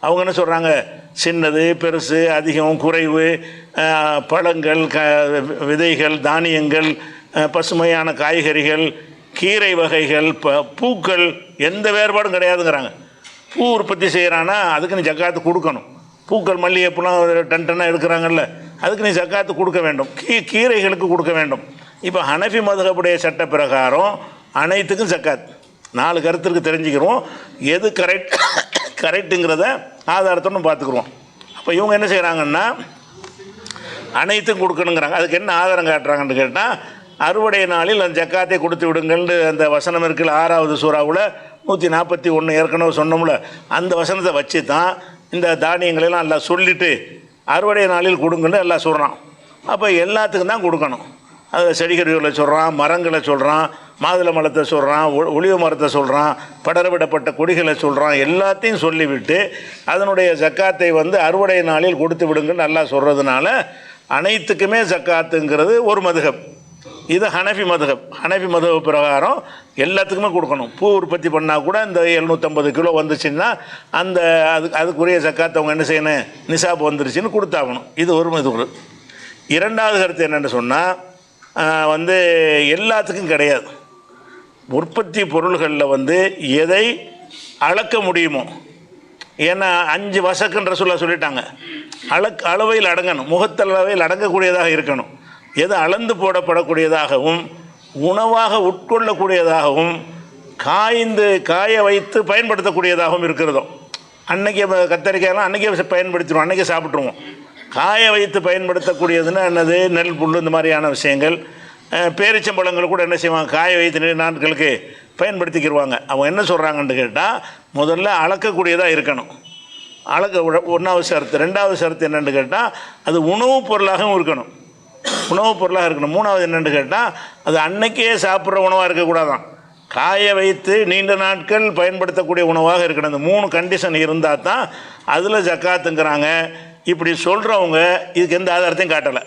S1: அவங்க என்ன சொல்கிறாங்க, சின்னது பெருசு, அதிகம் குறைவு, பழங்கள், விதைகள், தானியங்கள், பசுமையான காய்கறிகள், கீரை வகைகள், பூக்கள், எந்த வேறுபாடும் கிடையாதுங்கிறாங்க. பூ உற்பத்தி செய்கிறான்னா அதுக்கு நீ ஜக்காத்து கொடுக்கணும். பூக்கள், மல்லிகைப்பூலாம் டன்னாக எடுக்கிறாங்கல்ல, அதுக்கு நீ ஜக்காத்து கொடுக்க வேண்டும். கீரைகளுக்கு கொடுக்க வேண்டும். இப்போ ஹனஃபி மதுஹபுடைய சட்ட பிரகாரம் அனைத்துக்கும் ஜக்காத். 4 கருத்துக்கு தெரிஞ்சுக்கிறோம், எது கரெக்டுங்கிறத ஆதாரத்தோடு பார்த்துக்குருவோம். அப்போ இவங்க என்ன செய்கிறாங்கன்னா, அனைத்தும் கொடுக்கணுங்கிறாங்க. அதுக்கு என்ன ஆதாரம் காட்டுறாங்கன்னு கேட்டால், அறுவடை நாளில் அந்த ஜக்காத்தை கொடுத்து விடுங்கள்னு அந்த வசனம் இருக்குல்ல 6வது சூறாவில் 141 ஏற்கனவே சொன்னோம்ல, அந்த வசனத்தை வச்சு தான் இந்த தானியங்களெல்லாம் எல்லாம் சொல்லிவிட்டு அறுவடை நாளில் கொடுங்கன்னு எல்லாம் சொல்கிறான். அப்போ எல்லாத்துக்கும் தான் கொடுக்கணும். அதில் செடிகறிகளை சொல்கிறான், மரங்களை சொல்கிறான், மாதுளை மரத்தை சொல்கிறான், ஒளிவு மரத்தை சொல்கிறான், படரவிடப்பட்ட கொடிகளை சொல்கிறான். எல்லாத்தையும் சொல்லிவிட்டு அதனுடைய ஜக்காத்தை அறுவடை நாளில் கொடுத்து விடுங்கன்னு நல்லா சொல்கிறதுனால அனைத்துக்குமே ஜக்காத்துங்கிறது ஒரு மதுஹப். இது ஹனஃபி மதுஹப். ஹனஃபி மதுஹப் பிரகாரம் எல்லாத்துக்குமே கொடுக்கணும். பூ உற்பத்தி பண்ணால் கூட இந்த 750 கிலோ வந்துச்சுன்னா அதுக்குரிய ஜக்காத்தை அவங்க என்ன செய்யணும், நிசாப் வந்துருச்சுன்னு கொடுத்தாகணும். இது ஒரு மதுஹப். இரண்டாவது கருத்து என்னென்னு சொன்னால் எல்லாத்துக்கும் கிடையாது. உற்பத்தி பொருள்களில் எதை அளக்க முடியுமோ, ஏன்னா 5 வசக்குன்ற சொல்லிட்டாங்க. அளவையில் அடங்கணும், முகத்தளவையில் அடங்கக்கூடியதாக இருக்கணும். எது அளந்து போடப்படக்கூடியதாகவும் உணவாக உட்கொள்ளக்கூடியதாகவும் காய வைத்து பயன்படுத்தக்கூடியதாகவும் இருக்கிறதோ. அன்றைக்கி கத்தரிக்காயெல்லாம் அன்றைக்கே பயன்படுத்திடுவோம், அன்றைக்கே சாப்பிட்ருவோம். காய வைத்து பயன்படுத்தக்கூடியதுன்னா என்னது, நெல் புல் இந்த மாதிரியான விஷயங்கள். பேரிச்சம்பழங்கள் கூட என்ன செய்வாங்க, காய வைத்து நீண்ட நாட்களுக்கு பயன்படுத்திக்கிடுவாங்க. அவங்க என்ன சொல்கிறாங்கன்னு கேட்டால், முதல்ல அளக்கக்கூடியதாக இருக்கணும். ஒன்றாவது ஷரத்து. ரெண்டாவது ஷரத்து என்னென்னு கேட்டால், அது உணவுப் பொருளாகவும் இருக்கணும். உணவுப் பொருளாக இருக்கணும். மூணாவது என்னென்னு கேட்டால், அது அன்னைக்கே சாப்பிட்ற உணவாக இருக்கக்கூடாதான், காய வைத்து நீண்ட நாட்கள் பயன்படுத்தக்கூடிய உணவாக இருக்கணும். அந்த 3 கண்டிஷன் இருந்தால் தான் அதில் ஜக்காத்துங்கிறாங்க. இப்படி சொல்கிறவங்க இதுக்கு எந்த ஆதாரத்தையும் காட்டலை.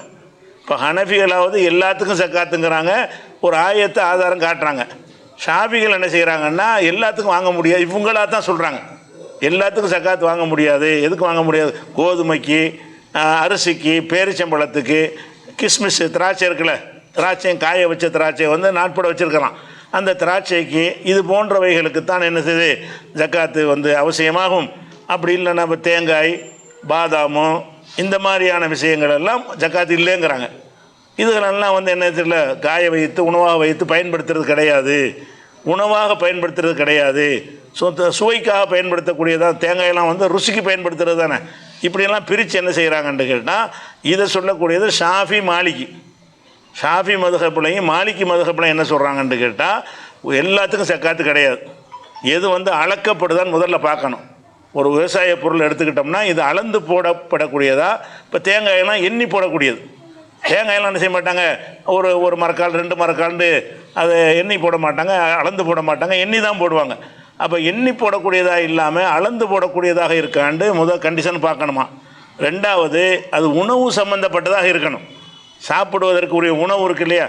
S1: இப்போ ஹனஃபிகளாவது எல்லாத்துக்கும் ஜக்காத்துங்கிறாங்க, ஒரு ஆயத்தை ஆதாரம் காட்டுறாங்க. ஷாஃபிகள் என்ன செய்கிறாங்கன்னா எல்லாத்துக்கும் வாங்க முடியாது, இவங்களாக தான் சொல்கிறாங்க எல்லாத்துக்கும் ஜக்காத்து வாங்க முடியாது. எதுக்கு வாங்க முடியாது, கோதுமைக்கு, அரிசிக்கு, பேரிச்சம்பழத்துக்கு, கிஸ்மிஸ் திராட்சை இருக்குல்ல, திராட்சையும் காய வச்ச திராட்சை நாட்பட வச்சுருக்கலாம், அந்த திராட்சைக்கு இது போன்றவைகளுக்கு தான் என்ன செய்யுது ஜக்காத்து அவசியமாகும். அப்படி இல்லை நம்ம தேங்காய், பாதாமோ இந்த மாதிரியான விஷயங்கள் எல்லாம் ஜக்காத்து இல்லைங்கிறாங்க. இதுகளெல்லாம் என்ன தெரியல, காய வைத்து உணவாக வைத்து பயன்படுத்துறது கிடையாது, உணவாக பயன்படுத்துறது கிடையாது, சுவைக்காக பயன்படுத்தக்கூடியதான். தேங்காயெல்லாம் ருசிக்கு பயன்படுத்துறது தானே. இப்படியெல்லாம் பிரித்து என்ன செய்கிறாங்கன்னு கேட்டால், இதை சொல்லக்கூடியது ஷாஃபி மாலிகி. ஷாஃபி மதுஹப்லையும் மாலிகி மதுஹப்லையும் என்ன சொல்கிறாங்கன்னு கேட்டால், எல்லாத்துக்கும் ஜக்காத்து கிடையாது. எது அளக்கப்படுதான்னு முதல்ல பார்க்கணும். ஒரு விவசாய பொருள் எடுத்துக்கிட்டோம்னா இது அளந்து போடப்படக்கூடியதா. இப்போ தேங்காயெல்லாம் எண்ணி போடக்கூடியது. தேங்காயெல்லாம் என்ன செய்ய மாட்டாங்க, ஒரு மரக்கால் 2 மரக்கால்னு அதை எண்ணி போட மாட்டாங்க, அளந்து போட மாட்டாங்க, எண்ணி தான் போடுவாங்க. அப்போ எண்ணி போடக்கூடியதாக இல்லாமல் அளந்து போடக்கூடியதாக இருக்காண்டு முதல் கண்டிஷன் பார்க்கணுமா. ரெண்டாவது, அது உணவு சம்மந்தப்பட்டதாக இருக்கணும். சாப்பிடுவதற்கு உரிய உணவு இருக்குது இல்லையா,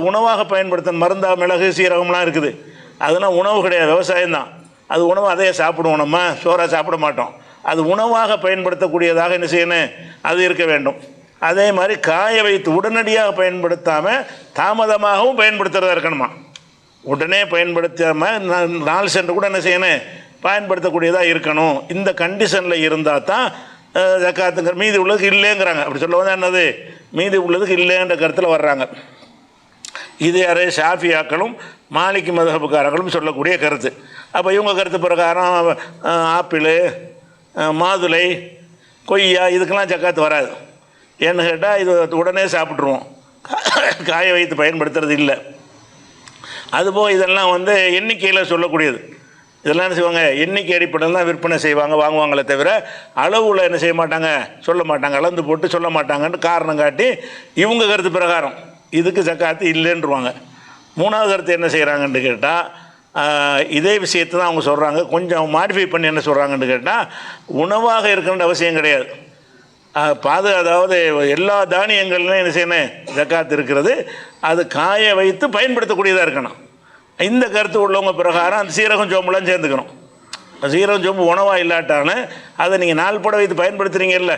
S1: உணவாக பயன்படுத்த மருந்தா, மிளகு, சீரகம்லாம் இருக்குது, அதெல்லாம் உணவு கிடையாது, விவசாயம்தான். அது உணவு, அதையே சாப்பிடுவோம், நம்ம சோறாக சாப்பிட மாட்டோம். அது உணவாக பயன்படுத்தக்கூடியதாக என்ன செய்யணும், அது இருக்க வேண்டும். அதே மாதிரி காய வைத்து உடனடியாக பயன்படுத்தாமல் தாமதமாகவும் பயன்படுத்துகிறதா இருக்கணுமா. உடனே பயன்படுத்தாமல் 4 சென்ட் கூட என்ன செய்யணும், பயன்படுத்தக்கூடியதாக இருக்கணும். இந்த கண்டிஷனில் இருந்தால் தான் ஜக்காத்துங்கிற. மீதி உள்ளதுக்கு இல்லைங்கிறாங்க. அப்படி சொல்ல என்னது, மீதி உள்ளதுக்கு இல்லைன்ற கருத்தில் வர்றாங்க. இது யார், ஷாஃபியாக்களும் மாலிகி மதுஹப்காரர்களும் சொல்லக்கூடிய கருத்து. அப்போ இவங்க கருத்து பிரகாரம் ஆப்பிள், மாதுளை, கொய்யா இதுக்கெல்லாம் ஜக்காத்து வராது. ஏன்னு கேட்டால் இது உடனே சாப்பிட்ருவோம், காய வைத்து பயன்படுத்துறது இல்லை. அதுபோல் இதெல்லாம் எண்ணிக்கையில் சொல்லக்கூடியது. இதெல்லாம் என்ன செய்வாங்க, எண்ணிக்கை அடிப்படையில் தான் விற்பனை செய்வாங்க, வாங்குவாங்களே தவிர அளவில் என்ன செய்ய மாட்டாங்க, சொல்ல மாட்டாங்க, அளந்து போட்டு சொல்ல மாட்டாங்கன்னு காரணம் காட்டி இவங்க கருத்து பிரகாரம் இதுக்கு ஜக்காத்து இல்லைன்றுவாங்க. மூணாவது கருத்து என்ன செய்கிறாங்கன்னு கேட்டால், இதே விஷயத்தை தான் அவங்க சொல்கிறாங்க, கொஞ்சம் மாடிஃபை பண்ணி என்ன சொல்கிறாங்கன்னு கேட்டால், உணவாக இருக்கணுன்ற அவசியம் கிடையாது. அதாவது எல்லா தானியங்கள்லையும் என்ன செய்யணும், ஜக்காத்து இருக்கிறது, அது காய வைத்து பயன்படுத்தக்கூடியதாக இருக்கணும். இந்த கருத்து உள்ளவங்க பிரகாரம் அந்த சீரகம் சோம்புலாம் சேர்ந்துக்கணும். சீரகம் சோம்பு உணவாக இல்லாட்டாலும் அதை நீங்கள் நாள்பட வைத்து பயன்படுத்துகிறீங்கல்ல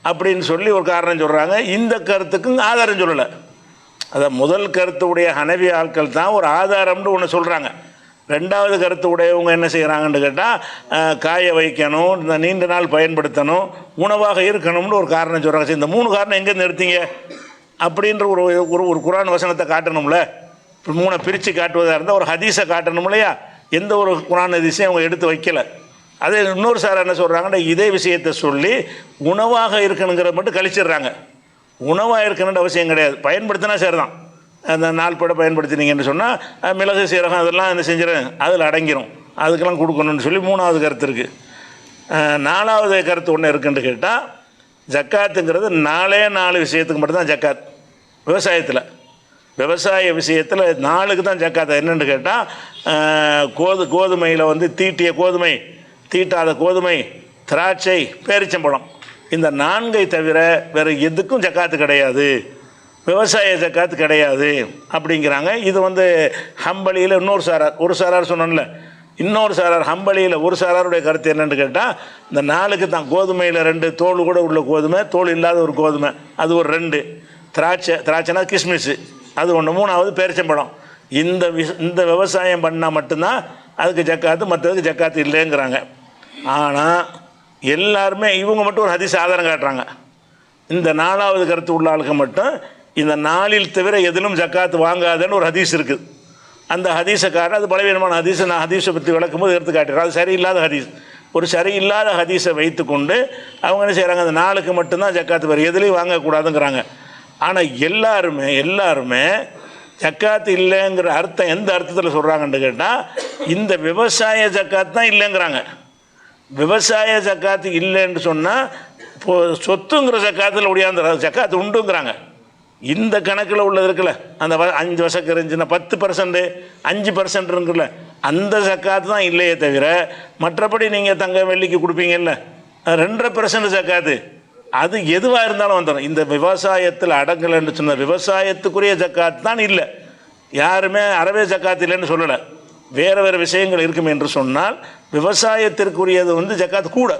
S1: அப்படின்னு சொல்லி ஒரு காரணம் சொல்கிறாங்க. இந்த கருத்துக்கும் ஆதாரம் சொல்லலை. அதை முதல் கருத்துடைய ஹனவி ஆட்கள் தான் ஒரு ஆதாரம்னு ஒன்று சொல்கிறாங்க. ரெண்டாவது கருத்து உடையவங்க என்ன செய்கிறாங்கன்னு கேட்டால், காய வைக்கணும், நீண்ட நாள் பயன்படுத்தணும், உணவாக இருக்கணும்னு ஒரு காரணம் சொல்கிறாங்க. இந்த 3 காரணம் எங்கேருந்து எடுத்தீங்க அப்படின்ற ஒரு குர்ஆன் வசனத்தை காட்டணும்ல. 3 பிரித்து காட்டுவதாக இருந்தால் ஒரு ஹதீஸை காட்டணும் இல்லையா. எந்த ஒரு குர்ஆன் ஹதீஸையும் அவங்க எடுத்து வைக்கலை. அதே இன்னொரு சார் என்ன சொல்கிறாங்கன்னா, இதே விஷயத்தை சொல்லி உணவாக இருக்கணுங்கிறத மட்டும் கழிச்சிடுறாங்க. உணவாக இருக்கணுன்ற அவசியம் கிடையாது. பயன்படுத்தினா சரி தான். அந்த நாள்பட பயன்படுத்தினீங்கன்னு சொன்னால் மிளகு சீரகம் அதெல்லாம் என்ன செஞ்சிடும், அதில் அடங்கிடும். அதுக்கெல்லாம் கொடுக்கணும்னு சொல்லி 3வது கருத்து இருக்குது. 4வது கருத்து ஒன்று இருக்குன்னு கேட்டால், ஜக்காத்துங்கிறது 4 விஷயத்துக்கு மட்டும்தான் ஜக்காத். விவசாய விஷயத்தில் 4க்கு தான் ஜக்காத். என்னென்னு கேட்டால், கோதுமையில் வந்து தீட்டிய கோதுமை, தீட்டாத கோதுமை, திராட்சை, பேரிச்சம்பழம், இந்த 4ஐ தவிர வேறு எதுக்கும் ஜக்காத்து கிடையாது, விவசாய ஜக்காத்து கிடையாது அப்படிங்கிறாங்க. இது வந்து ஹம்பலியில் ஒரு சாரார் சொன்னோம்ல, இன்னொரு சாரார் ஹம்பலியில் ஒரு சாராருடைய கருத்து என்னென்னு கேட்டால், இந்த 4க்கு தான். கோதுமையில் 2 தோல் கூட உள்ள கோதுமை, தோல் இல்லாத ஒரு கோதுமை, அது ஒரு 2. திராட்சைனா கிஸ்மிஸ், அது ஒன்று. 3வது பேரிச்சம்பழம். இந்த விவசாயம் பண்ணால் மட்டும்தான் அதுக்கு ஜக்காத்து, மற்றதுக்கு ஜக்காத்து இல்லைங்கிறாங்க. ஆனால் எல்லாருமே இவங்க மட்டும் ஒரு ஹதீஸ் ஆதாரம் காட்டுறாங்க. இந்த 4வது கருத்து உள்ள ஆளுக்கு மட்டும் இந்த 4இல் தவிர எதிலும் ஜக்காத்து வாங்காதன்னு ஒரு ஹதீஸ் இருக்குது. அந்த ஹதீஸைக்காரர், அது பலவீனமான ஹதீஸை நான் ஹதீஸை பற்றி விளக்கும்போது எடுத்து காட்டுறேன். அது சரியில்லாத ஹதீஸ். ஒரு சரியில்லாத ஹதீஸை வைத்து கொண்டு அவங்க என்ன செய்கிறாங்க, அந்த 4க்கு மட்டும்தான் ஜக்காத்து வரும், எதுலேயும் வாங்கக்கூடாதுங்கிறாங்க. ஆனால் எல்லாருமே ஜக்காத்து இல்லைங்கிற அர்த்தம் எந்த அர்த்தத்தில் சொல்கிறாங்கன்னு கேட்டால், இந்த விவசாய ஜக்காத்து தான் இல்லைங்கிறாங்க. விவசாய ஜக்காத்து இல்லைன்னு சொன்னால் இப்போது சொத்துங்கிற ஜக்காத்தில் ஒடியாந்துற ஜக்காத்து உண்டுங்கிறாங்க. இந்த கணக்கில் உள்ளது இருக்குல்ல, அந்த 5 வசக்கு இருந்துச்சுன்னா 10%, 5% இருக்குல்ல, அந்த ஜக்காத்து தான் இல்லையே தவிர, மற்றபடி நீங்கள் தங்க வெள்ளிக்கு கொடுப்பீங்கல்ல 2.5% ஜக்காத்து, அது எதுவாக இருந்தாலும் வந்துடும். இந்த விவசாயத்தில் அடங்கலைன்னு சொன்ன விவசாயத்துக்குரிய ஜக்காத்து தான் இல்லை. யாருமே அறவே ஜக்காத்து இல்லைன்னு சொல்லலை. வேறு விஷயங்கள் இருக்கும் என்று சொன்னால், விவசாயத்திற்குரியது வந்து ஜக்காத்து கூட,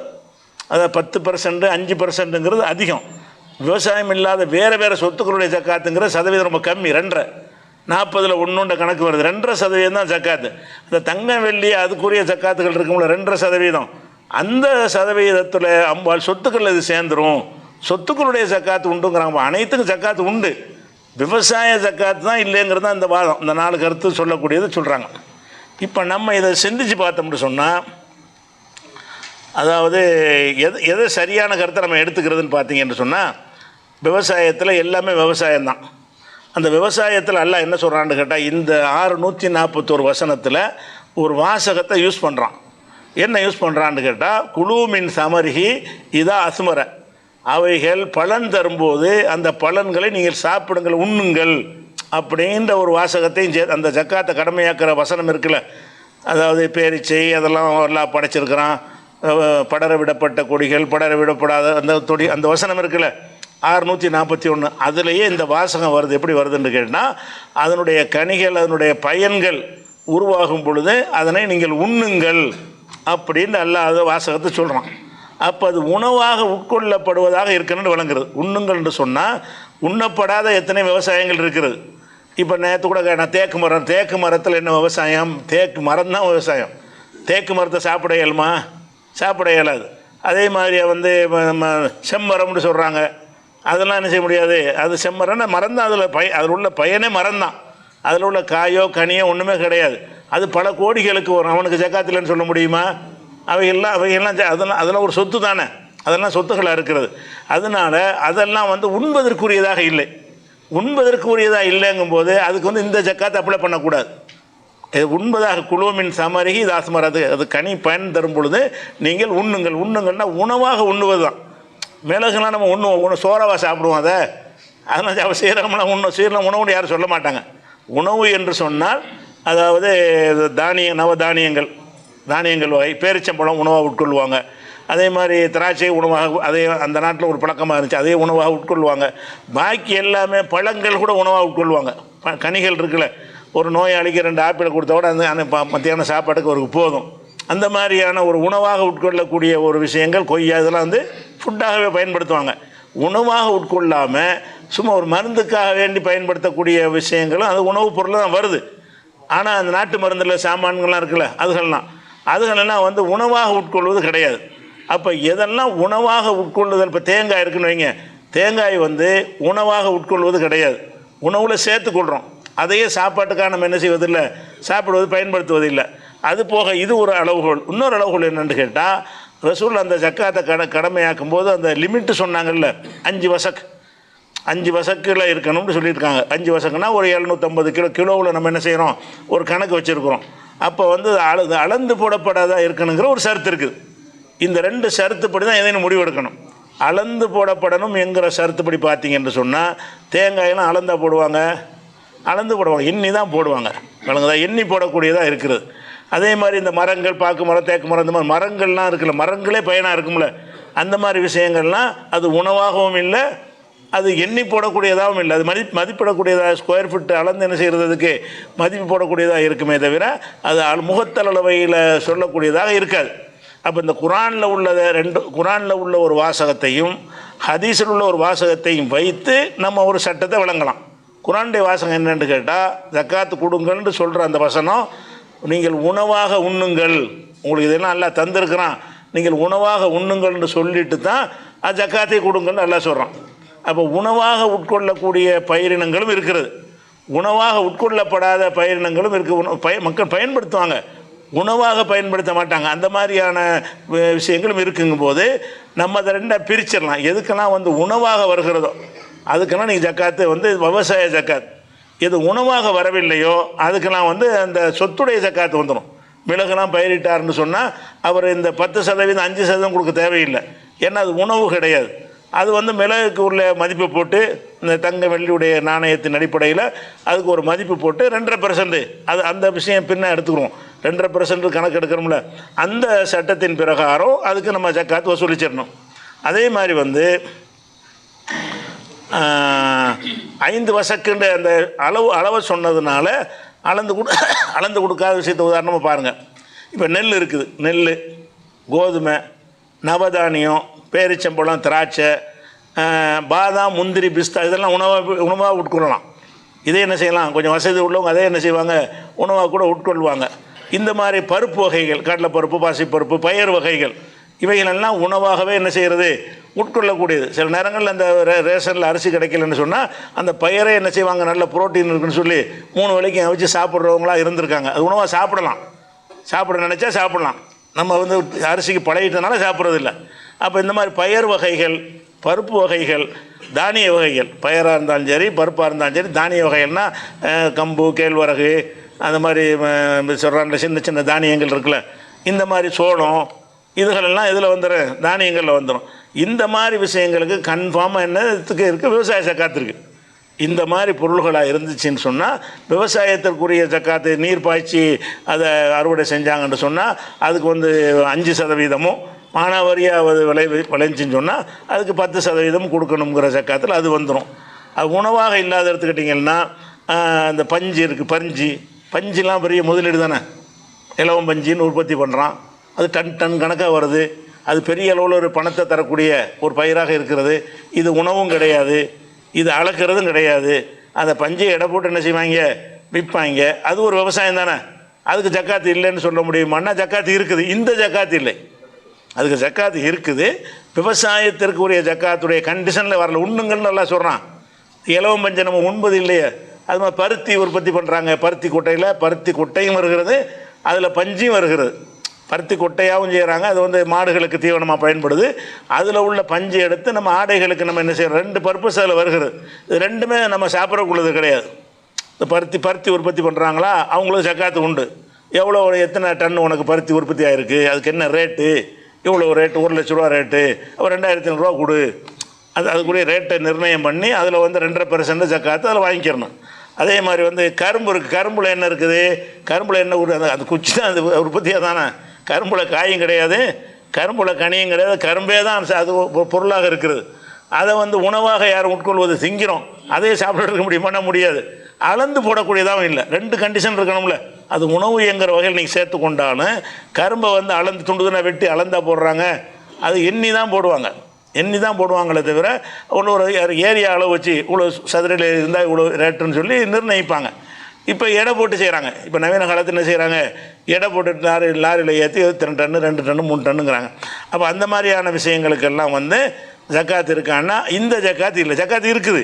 S1: அதாவது 10%, 5%ங்கிறது அதிகம். விவசாயம் இல்லாத வேறு சொத்துக்களுடைய ஜக்காத்துங்கிற சதவீதம் ரொம்ப கம்மி. 2.5, 40ல் 1 கணக்கு வருது. 2.5% தான் ஜக்காத்து. இந்த தங்க வெள்ளி அதுக்குரிய ஜக்காத்துகள் இருக்கும்ல 2.5%, அந்த சதவீதத்தில் அம்பாள் சொத்துக்கள் இது சேர்ந்துடும். சொத்துக்களுடைய ஜக்காத்து உண்டுங்கிறாங்க. அனைத்துக்கும் ஜக்காத்து உண்டு, விவசாய ஜக்காத்து தான் இல்லைங்கிறது தான் இந்த வாதம். இந்த 4 கருத்து சொல்லக்கூடியது சொல்கிறாங்க. இப்போ நம்ம இதை சிந்திச்சு பார்த்தோம்னு சொன்னால், அதாவது எது சரியான கருத்தை நம்ம எடுத்துக்கிறதுன்னு பார்த்தீங்கன்னு சொன்னால், விவசாயத்தில் எல்லாமே விவசாயம்தான். அந்த விவசாயத்தில் அல்லாஹ் என்ன சொல்கிறான்னு கேட்டால், இந்த 641 வசனத்தில் ஒரு வாசகத்தை யூஸ் பண்ணுறான். என்ன யூஸ் பண்ணுறான்னு கேட்டால், குலூமின் சமரிஹி இதா அஸ்மர, அவைகள் பலன் தரும்போது அந்த பலன்களை நீங்கள் சாப்பிடுங்கள், உண்ணுங்கள் அப்படின்ற ஒரு வாசகத்தையும் அந்த ஜக்காத்தை கடமையாக்குற வசனம் இருக்குல்ல, அதாவது பேரிச்சை அதெல்லாம் எல்லாம் படைச்சிருக்கிறான், படர விடப்பட்ட கொடிகள், படர விடப்படாத அந்த வசனம் இருக்குல்ல 641, அதுலேயே இந்த வாசகம் வருது. எப்படி வருதுன்னு கேட்டால், அதனுடைய கனிகள், அதனுடைய பயன்கள் உருவாகும் பொழுது அதனை நீங்கள் உண்ணுங்கள் அப்படின்னு அல்லாத வாசகத்தை சொல்கிறான். அப்போ அது உணவாக உட்கொள்ளப்படுவதாக இருக்கணும்னு விளங்குறது. உண்ணுங்கள் என்று சொன்னால் உண்ணப்படாத எத்தனை விவசாயங்கள் இருக்கிறது. இப்போ நேற்று கூட நான் தேக்கு மரத்தில் என்ன விவசாயம், தேக்கு மரம் தான் விவசாயம். தேக்கு மரத்தை சாப்பிட இயலுமா? சாப்பிட இயலாது. அதே மாதிரி வந்து செம்மரம்னு சொல்கிறாங்க, அதெல்லாம் என்ன செய்ய முடியாது. அது செம்மரம்னா மரம் தான், அதில் உள்ள பயனே மரம் தான், அதில் உள்ள காயோ கனியோ ஒன்றுமே கிடையாது. அது பல கோடிகளுக்கு வரும். அவனுக்கு ஜக்காத்தில்னு சொல்ல முடியுமா? அவையெல்லாம் அதெல்லாம் ஒரு சொத்து தானே, அதெல்லாம் சொத்துக்களாக இருக்கிறது. அதனால் அதெல்லாம் வந்து உண்பதற்குரியதாக இல்லை. உண்பதற்குரியதாக இல்லைங்கும்போது அதுக்கு வந்து இந்த ஜக்காத்தை அப்ளை பண்ணக்கூடாது. உண்பதாக குலூமின் சமரிஹி இது ஆஸ்மராது, அது கனி பயன் தரும் பொழுது நீங்கள் உண்ணுங்கள். உண்ணுங்கள்னா உணவாக உண்ணுவது தான். மிளகுலாம் நம்ம உண்ணுவோம், சோறாவாக சாப்பிடுவோம். அதனால் சீரகம்லாம் சீரகம் உணவுன்னு யாரும் சொல்ல மாட்டாங்க. உணவு என்று சொன்னால் அதாவது தானியங்கள் வகை, பேரிச்சம்பழம் உணவாக உட்கொள்வாங்க. அதே மாதிரி திராட்சை உணவாக, அதே அந்த நாட்டில் ஒரு பழக்கமாக இருந்துச்சு, அதே உணவாக உட்கொள்வாங்க. பாக்கி எல்லாமே பழங்கள் கூட உணவாக உட்கொள்வாங்க. கனிகள் இருக்குல்ல, ஒரு நோயாளிக்கு 2 ஆப்பிள் கொடுத்தா கூட அந்த மத்தியான சாப்பாட்டுக்கு அவருக்கு போதும். அந்த மாதிரியான ஒரு உணவாக உட்கொள்ளக்கூடிய ஒரு விஷயங்கள், கொய்யா, இதெல்லாம் வந்து ஃபுட்டாகவே பயன்படுத்துவாங்க. உணவாக உட்கொள்ளாமல் சும்மா ஒரு மருந்துக்காக வேண்டி பயன்படுத்தக்கூடிய விஷயங்களும் அது உணவுப் பொருள் தான் வருது. ஆனால் அந்த நாட்டு மருந்தில் சாமான்கள்லாம் இருக்குல்ல, அதுகளெல்லாம் வந்து உணவாக உட்கொள்வது கிடையாது. அப்போ எதெல்லாம் உணவாக உட்கொள்ளுதல், இப்போ தேங்காய் இருக்குன்னு வைங்க, தேங்காய் வந்து உணவாக உட்கொள்வது கிடையாது, உணவில் சேர்த்துக்கொள்கிறோம். அதையே சாப்பாட்டுக்காக நம்ம என்ன செய்வதில்லை, சாப்பிடுவது பயன்படுத்துவதில்லை. அது போக இது ஒரு அளவுகோல். இன்னொரு அளவுகோல் என்னென்னு கேட்டால், ரசூல் அந்த ஜக்காத்தை கடமையாக்கும் போது அந்த லிமிட்டு சொன்னாங்கல்ல, 5 வசக், 5 வசக்கில் இருக்கணும்னு சொல்லியிருக்காங்க. 5 வசக்குனா ஒரு 750 கிலோவில் நம்ம என்ன செய்கிறோம், ஒரு கணக்கு வச்சுருக்குறோம். அப்போ வந்து அளந்து போடப்படாதா இருக்கணுங்கிற ஒரு ஷரத்து இருக்குது. இந்த 2 ஷரத்துப்படி தான் எதையும் முடிவெடுக்கணும். அளந்து போடப்படணும் என்கிற ஷரத்துப்படி பார்த்தீங்கன்னு சொன்னால், தேங்காயெல்லாம் அளந்தா போடுவாங்க, அளந்து போடுவாங்க, எண்ணி தான் போடுவாங்க. வழங்குதா, எண்ணி போடக்கூடியதாக இருக்கிறது. அதே மாதிரி இந்த மரங்கள், பாக்கு மரம், தேக்கு மரம், இந்த மாதிரி மரங்கள்லாம் இருக்குல்ல, மரங்களே பயனாக இருக்கும்ல, அந்த மாதிரி விஷயங்கள்லாம் அது உணவாகவும் இல்லை, அது எண்ணி போடக்கூடியதாகவும் இல்லை. அது மதிப்பிடக்கூடியதாக ஸ்கொயர் ஃபீட் அளந்து என்ன செய்கிறதுக்கு மதிப்பு போடக்கூடியதாக இருக்குமே தவிர அது முகத்தளவையில் சொல்லக்கூடியதாக இருக்காது. அப்போ இந்த குரானில் உள்ளதை குரானில் உள்ள ஒரு வாசகத்தையும் ஹதீஸில் உள்ள ஒரு வாசகத்தையும் வைத்து நம்ம ஒரு சட்டத்தை விளங்கலாம். குரானுடைய வாசகம் என்னென்னு கேட்டால், ஜக்காத்து கொடுங்கள்னு சொல்கிற அந்த வசனம், நீங்கள் உணவாக உண்ணுங்கள், உங்களுக்கு இதெல்லாம் நல்லா தந்திருக்கிறான், நீங்கள் உணவாக உண்ணுங்கள்னு சொல்லிட்டு தான் ஜக்காத்தை கொடுங்கள்னு நல்லா சொல்கிறான். அப்போ உணவாக உட்கொள்ளக்கூடிய பயிரினங்களும் இருக்கிறது, உணவாக உட்கொள்ளப்படாத பயிரினங்களும் இருக்குது. மக்கள் பயன்படுத்துவாங்க, உணவாக பயன்படுத்த மாட்டாங்க. அந்த மாதிரியான விஷயங்களும் இருக்குங்கும் போது நம்ம அதை ரெண்டாக பிரிச்சிடலாம். எதுக்கெல்லாம் வந்து உணவாக வருகிறதோ அதுக்கெல்லாம் நீங்கள் ஜக்காத்து வந்து விவசாய ஜக்காத், எது உணவாக வரவில்லையோ அதுக்கெல்லாம் வந்து அந்த சொத்துடைய ஜக்காத்து வந்துடும். மிளகுலாம் பயிரிட்டார்னு சொன்னால் அவர் இந்த 10%, 5% கொடுக்க தேவையில்லை. ஏன்னா அது உணவு கிடையாது. அது வந்து மிளகுக்கு உள்ள மதிப்பை போட்டு, இந்த தங்க வெள்ளியுடைய நாணயத்தின் அடிப்படையில் அதுக்கு ஒரு மதிப்பு போட்டு 2.5%, அது அந்த விஷயம் பின்ன எடுத்துக்கிறோம். 2.5% கணக்கு எடுக்கிறோம்ல, அந்த சட்டத்தின் பிரகாரம் அதுக்கு நம்ம ஜக்காத்து வசூலிச்சிடணும். அதே மாதிரி வந்து 5 வசக்குன்ற அந்த அளவை சொன்னதுனால அளந்து கொடுக்காத விஷயத்தை உதாரணமாக பாருங்கள். இப்போ நெல் இருக்குது, நெல், கோதுமை, நவதானியம், பேரிச்சம்பழம், திராட்சை, பாதாம், முந்திரி, பிஸ்தா, இதெல்லாம் உணவாக உட்கொள்ளலாம். இதே என்ன செய்யலாம், கொஞ்சம் வசதி உள்ளவங்க அதே என்ன செய்வாங்க, உணவாக கூட உட்கொள்வாங்க. இந்த மாதிரி பருப்பு வகைகள், கடலைப்பருப்பு, பாசிப்பருப்பு, பயிர் வகைகள், இவைகளெல்லாம் உணவாகவே என்ன செய்கிறது, உட்கொள்ளக்கூடியது. சில நேரங்களில் அந்த ரேஷனில் அரிசி கிடைக்கலன்னு சொன்னால் அந்த பயிரை என்ன செய்வாங்க, நல்ல புரோட்டீன் இருக்குன்னு சொல்லி 3 வேளைக்கு வச்சு சாப்பிட்றவங்களாம் இருந்திருக்காங்க. அது உணவாக சாப்பிடலாம், சாப்பிட நினச்சா சாப்பிடலாம். நம்ம வந்து அரிசிக்கு பழகிட்டனால சாப்பிட்றதில்ல. அப்போ இந்த மாதிரி பயிர் வகைகள், பருப்பு வகைகள், தானிய வகைகள், பயிராக இருந்தாலும் சரி, பருப்பாக இருந்தாலும் சரி, தானிய வகைகள்னால் கம்பு, கேழ்வரகு, அந்த மாதிரி சொல்கிறாங்க சின்ன சின்ன தானியங்கள் இருக்குல்ல, இந்த மாதிரி சோளம், இதுகளெல்லாம் இதில் வந்துடும், தானியங்களில் வந்துடும். இந்த மாதிரி விஷயங்களுக்கு கன்ஃபார்மாக என்னத்துக்கு இருக்குது, விவசாய ஜக்காத்து இருக்குது. இந்த மாதிரி பொருள்களாக இருந்துச்சுன்னு சொன்னால் விவசாயத்திற்குரிய ஜக்காத்து, நீர் பாய்ச்சி அதை அறுவடை செஞ்சாங்கன்னு சொன்னால் அதுக்கு வந்து 5% மானாவாரியாக விளைஞ்சின்னு சொன்னால் அதுக்கு 10% கொடுக்கணுங்கிற ஜக்காத்தில் அது வந்துடும். அது உணவாக இல்லாத எடுத்துக்கிட்டிங்கன்னா அந்த பஞ்சு இருக்குது, பஞ்சுலாம் பெரிய முதலீடு தானே. இலவம் பஞ்சின்னு உற்பத்தி பண்ணுறான், அது டன் கணக்காக வருது, அது பெரிய அளவில் ஒரு பணத்தை தரக்கூடிய ஒரு பயிராக இருக்கிறது. இது உணவும் கிடையாது, இது அளக்கிறதும் கிடையாது. அந்த பஞ்சை எடை போட்டு என்ன செய்வாங்க, விற்பாங்க. அது ஒரு விவசாயம் தானே. அதுக்கு ஜக்காத்து இல்லைன்னு சொல்ல முடியுமான்னா ஜக்காத்து இருக்குது, இந்த ஜக்காத்து இல்லை. அதுக்கு ஜக்காத்து இருக்குது, விவசாயத்திற்கு உரிய ஜக்காத்துடைய கண்டிஷனில் வரல. உண்ணுங்கள்னு நல்லா சொல்கிறான். இலவம் பஞ்சை நம்ம உண்பது இல்லையே. அது மாதிரி பருத்தி உற்பத்தி பண்ணுறாங்க, பருத்தி கொட்டையில் பருத்தி கொட்டையும் வருகிறது, அதில் பஞ்சும் வருகிறது. பருத்தி கொட்டையாகவும் செய்கிறாங்க, அது வந்து மாடுகளுக்கு தீவனமாக பயன்படுது. அதில் உள்ள பஞ்சு எடுத்து நம்ம ஆடைகளுக்கு நம்ம என்ன செய்கிறோம், 2 பர்பஸ் அதில் வருகிறது. இது ரெண்டுமே நம்ம சாப்பிடக்குள்ளது கிடையாது. இந்த பருத்தி உற்பத்தி பண்ணுறாங்களா, அவங்களுக்கு ஜக்காத்து உண்டு. எவ்வளோ, எத்தனை டன் உனக்கு பருத்தி உற்பத்தி ஆகிருக்கு, அதுக்கு என்ன ரேட்டு, இவ்வளோ ரேட்டு, 1 லட்ச ரூபா ரேட்டு, அப்போ 2500 ரூபா கொடு, அதுக்குரிய ரேட்டை நிர்ணயம் பண்ணி அதில் வந்து 2.5% ஜக்காத்து அதில் வாங்கிக்கிறணும். அதே மாதிரி வந்து கரும்பு இருக்குது, கரும்பில் என்ன இருக்குது, கரும்பில் என்ன அந்த குச்சி தான் அது உற்பத்தியாக தானே. கரும்பில் காயும் கிடையாது, கரும்பில் கனியும் கிடையாது, கரும்பே தான் அது பொருளாக இருக்கிறது. அதை வந்து உணவாக யாரும் உட்கொள்வது, திங்கிறோம், அதே சாப்பிட முடியுமானா முடியாது. அளந்து போடக்கூடியதாகவும் இல்லை. 2 கண்டிஷன் இருக்கணும்ல. அது உணவு என்கிற வகையில் நீங்கள் சேர்த்து கொண்டாலும் கரும்பை வந்து அளந்து துண்டுதுன்னா வெட்டி அளந்தா போடுறாங்க, அது எண்ணி தான் போடுவாங்களே தவிர ஒரு ஏரியா அளவு வச்சு இவ்வளோ சதுரையில் இருந்தால் இவ்வளோ ரேட்டுன்னு சொல்லி நிர்ணயிப்பாங்க. இப்போ எடை போட்டு செய்கிறாங்க. இப்போ நவீன காலத்தில் என்ன செய்கிறாங்க, எடை போட்டு லாரியில் ஏற்றி 2 டன்னு 2 டன்னு 3 டன்னுங்கிறாங்க. அப்போ அந்த மாதிரியான விஷயங்களுக்கெல்லாம் வந்து ஜக்காத்து இருக்கான்னா இந்த ஜக்காத்து இல்லை. ஜக்காத்து இருக்குது,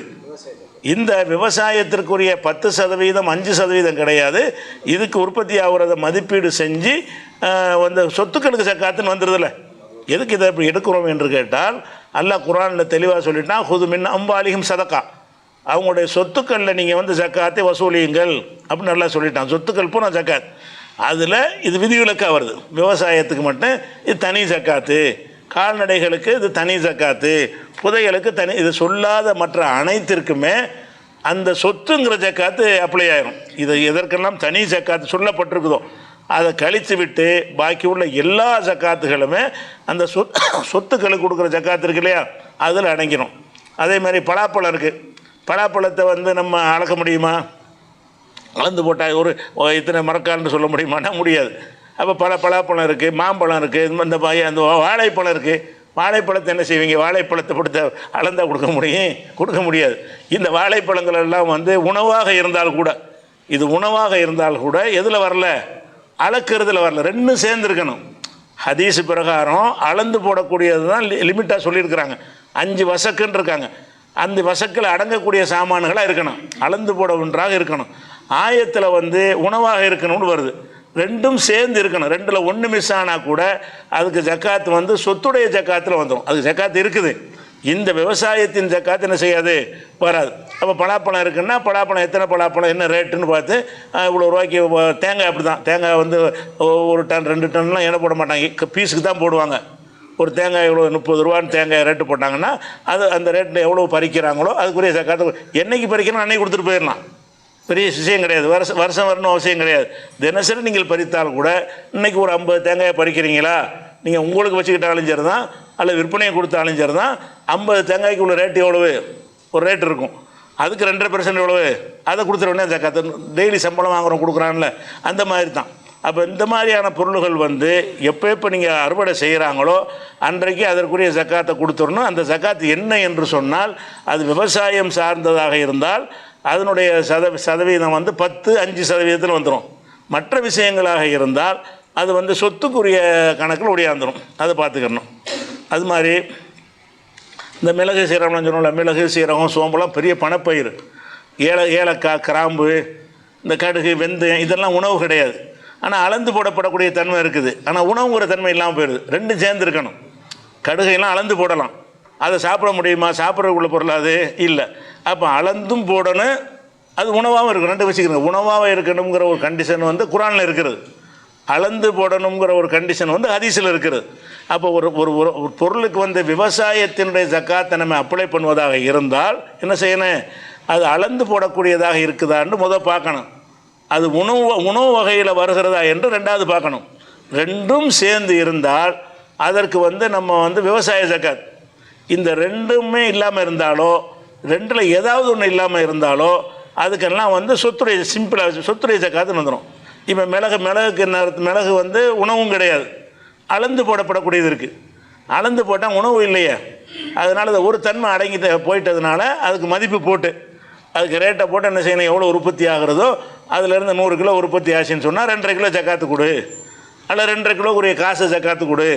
S1: இந்த விவசாயத்திற்குரிய 10%, 5% கிடையாது. இதுக்கு உற்பத்தி ஆகிறத மதிப்பீடு செஞ்சு வந்து சொத்துக்களுக்கு ஜக்காத்துன்னு வந்துடுதில்ல. எதுக்கு இதை இப்படி எடுக்கிறோம் என்று கேட்டால், அல்லாஹ் குர்ஆனில் தெளிவாக சொல்லிட்டான், ஹுது மின் அம்வாலிஹிம் சதகா, அவங்களுடைய சொத்துக்களில் நீங்கள் வந்து ஜக்காத்தை வசூலியுங்கள் அப்படின்னு நல்லா சொல்லிட்டான். சொத்துக்கள் பூரா ஜக்காத். அதில் இது விதிவிலக்காக வருது. விவசாயத்துக்கு மட்டும் இது தனி ஜக்காத்து, கால்நடைகளுக்கு இது தனி ஜக்காத்து, புதைகளுக்கு தனி, இது சொல்லாத மற்ற அனைத்திற்குமே அந்த சொத்துங்கிற ஜக்காத்து அப்ளை ஆயிரும். இது எதற்கெல்லாம் தனி ஜக்காத்து சொல்லப்பட்டிருக்குதோ அதை கழித்து விட்டு பாக்கி உள்ள எல்லா ஜக்காத்துகளுமே அந்த சொத்துக்களுக்கு கொடுக்குற ஜக்காத்து இருக்கு இல்லையா, அதில் அடங்கிடும். அதே மாதிரி பலாப்பழம் இருக்குது. பலாப்பழத்தை வந்து நம்ம அளக்க முடியுமா? அளந்து போட்டால் ஒரு இத்தனை மரக்கால்னு சொல்ல முடியுமானா முடியாது. அப்போ பலாப்பழம் இருக்குது, மாம்பழம் இருக்குது, அந்த வாழைப்பழம் இருக்குது. வாழைப்பழத்தை என்ன செய்வீங்க? வாழைப்பழத்தை கொடுத்த அளந்தால் கொடுக்க முடியாது. இந்த வாழைப்பழங்கள் எல்லாம் வந்து உணவாக இருந்தால் கூட, இது உணவாக இருந்தால் கூட எதில் வரல? அளக்கிறதுல வரல. ரெண்டும் சேர்ந்துருக்கணும். ஹதீஸ் பிரகாரம் அளந்து போடக்கூடியது தான் லிமிட்டாக சொல்லியிருக்கிறாங்க. 5 வசக்குன்னு இருக்காங்க. அந்த வசக்கில் அடங்கக்கூடிய சாமான்களாக இருக்கணும், அளந்து போட ஒன்றாக இருக்கணும். ஆயத்தில் வந்து உணவாக இருக்கணும்னு வருது. ரெண்டும் சேர்ந்து இருக்கணும். 2ல் 1 மிஸ் ஆனால் கூட அதுக்கு ஜக்காத்து வந்து சொத்துடைய ஜக்காத்தில் வந்துடும். அதுக்கு ஜக்காத்து இருக்குது. இந்த விவசாயத்தின் ஜக்காத்து என்ன செய்யாது? வராது. அப்போ பலாப்பழம் இருக்குன்னா பலாப்பழம் எத்தனை பலாப்பழம் என்ன ரேட்டுன்னு பார்த்து இவ்வளோ ரூபாய்க்கு. தேங்காய் அப்படி தான். தேங்காய் வந்து 1 டன் 2 டன்லாம் எடை போட மாட்டாங்க, பீஸுக்கு தான் போடுவாங்க. ஒரு தேங்காய் எவ்வளோ 30 ரூபான்னு தேங்காய் ரேட்டு போட்டாங்கன்னா அது அந்த ரேட்டில் எவ்வளோ பறிக்கிறாங்களோ அதுக்குரிய ஜக்காத்து என்றைக்கு பறிக்கணும் அன்னைக்கு கொடுத்துட்டு போயிடலாம். பெரிய விஷயம் கிடையாது. வருஷம் வரணும் அவசியம் கிடையாது. தினசரி நீங்கள் பறித்தால் கூட இன்றைக்கி ஒரு 50 தேங்காயை பறிக்கிறீங்களா, நீங்கள் உங்களுக்கு வச்சுக்கிட்டாலும் சரி தான், அல்லது விற்பனையை கொடுத்தாலும் சரி தான், 50 தேங்காய்க்கு உள்ள ரேட்டு எவ்வளவு? ஒரு ரேட் இருக்கும். அதுக்கு 2.5% எவ்வளவு? அதை கொடுத்துட உடனே ஜக்காத்து. டெய்லி சம்பளம் வாங்குகிறோம் கொடுக்குறான்ல, அந்த மாதிரி தான். அப்போ இந்த மாதிரியான பொருள்கள் வந்து எப்போ நீங்கள் அறுவடை செய்கிறாங்களோ அன்றைக்கு அதற்குரிய ஜக்காத்தை கொடுத்துடணும். அந்த ஜக்காத்து என்ன என்று சொன்னால், அது விவசாயம் சார்ந்ததாக இருந்தால் அதனுடைய சதவீதம் வந்து 10-5% வந்துடும். மற்ற விஷயங்களாக இருந்தால் அது வந்து சொத்துக்குரிய கணக்கில் ஒடியாந்துடும். அதை பார்த்துக்கணும். அது மாதிரி இந்த மிளகு சீரகம்னு சொன்னோம்ல, மிளகு சீரகம் சோம்பலாம் பெரிய பணப்பயிர். ஏலக்காய், கிராம்பு, இந்த கடுகு, வெந்தயம் இதெல்லாம் உணவு கிடையாது. ஆனால் அளந்து போடப்படக்கூடிய தன்மை இருக்குது. ஆனால் உணவுங்கிற தன்மை இல்லாமல் போயிடுது. ரெண்டும் சேர்ந்துருக்கணும். கடுகையெல்லாம் அளந்து போடலாம், அதை சாப்பிட முடியுமா? சாப்பிட்றதுக்குள்ள பொருள் அது இல்லை. அப்போ அளந்தும் போடணும், அது உணவாகவும் இருக்கணும். ரெண்டு வச்சுக்கிறேன். உணவாக இருக்கணுங்கிற ஒரு கண்டிஷன் வந்து குரானில் இருக்கிறது. அளந்து போடணுங்கிற ஒரு கண்டிஷன் வந்து ஹதீஸில் இருக்கிறது. அப்போ ஒரு ஒரு பொருளுக்கு வந்து விவசாயத்தினுடைய ஜக்காத்தை நம்ம அப்ளை பண்ணுவதாக இருந்தால் என்ன செய்யணும்? அது அளந்து போடக்கூடியதாக இருக்குதான்னு பார்க்கணும். அது உணவு வகையில் வருகிறதா என்று ரெண்டாவது பார்க்கணும். ரெண்டும் சேர்ந்து இருந்தால் அதற்கு வந்து நம்ம வந்து விவசாய ஜக்காத். இந்த ரெண்டுமே இல்லாமல் இருந்தாலோ, ரெண்டில் ஏதாவது ஒன்று இல்லாமல் இருந்தாலோ அதுக்கெல்லாம் வந்து சொத்துடைய சிம்பிளாக சொத்துடைய ஜக்காத்துன்னு வந்துடும். இப்போ மிளகு வந்து உணவும் கிடையாது, அளந்து போடப்படக்கூடியது இருக்குது. அளந்து போட்டால் உணவு இல்லையே, அதனால் அது ஒரு தன்மை அடங்கிட்டு போயிட்டதுனால அதுக்கு மதிப்பு போட்டு அதுக்கு ரேட்டை போட்டு என்ன செய்யணும்? எவ்வளோ உற்பத்தி ஆகிறதோ அதிலேருந்து 100 கிலோ உற்பத்தி ஆச்சுன்னு சொன்னால் 2.5 கிலோ ஜக்காத்து கொடு, அல்ல 2.5 கிலோக்குரிய காசு ஜக்காத்து கொடு,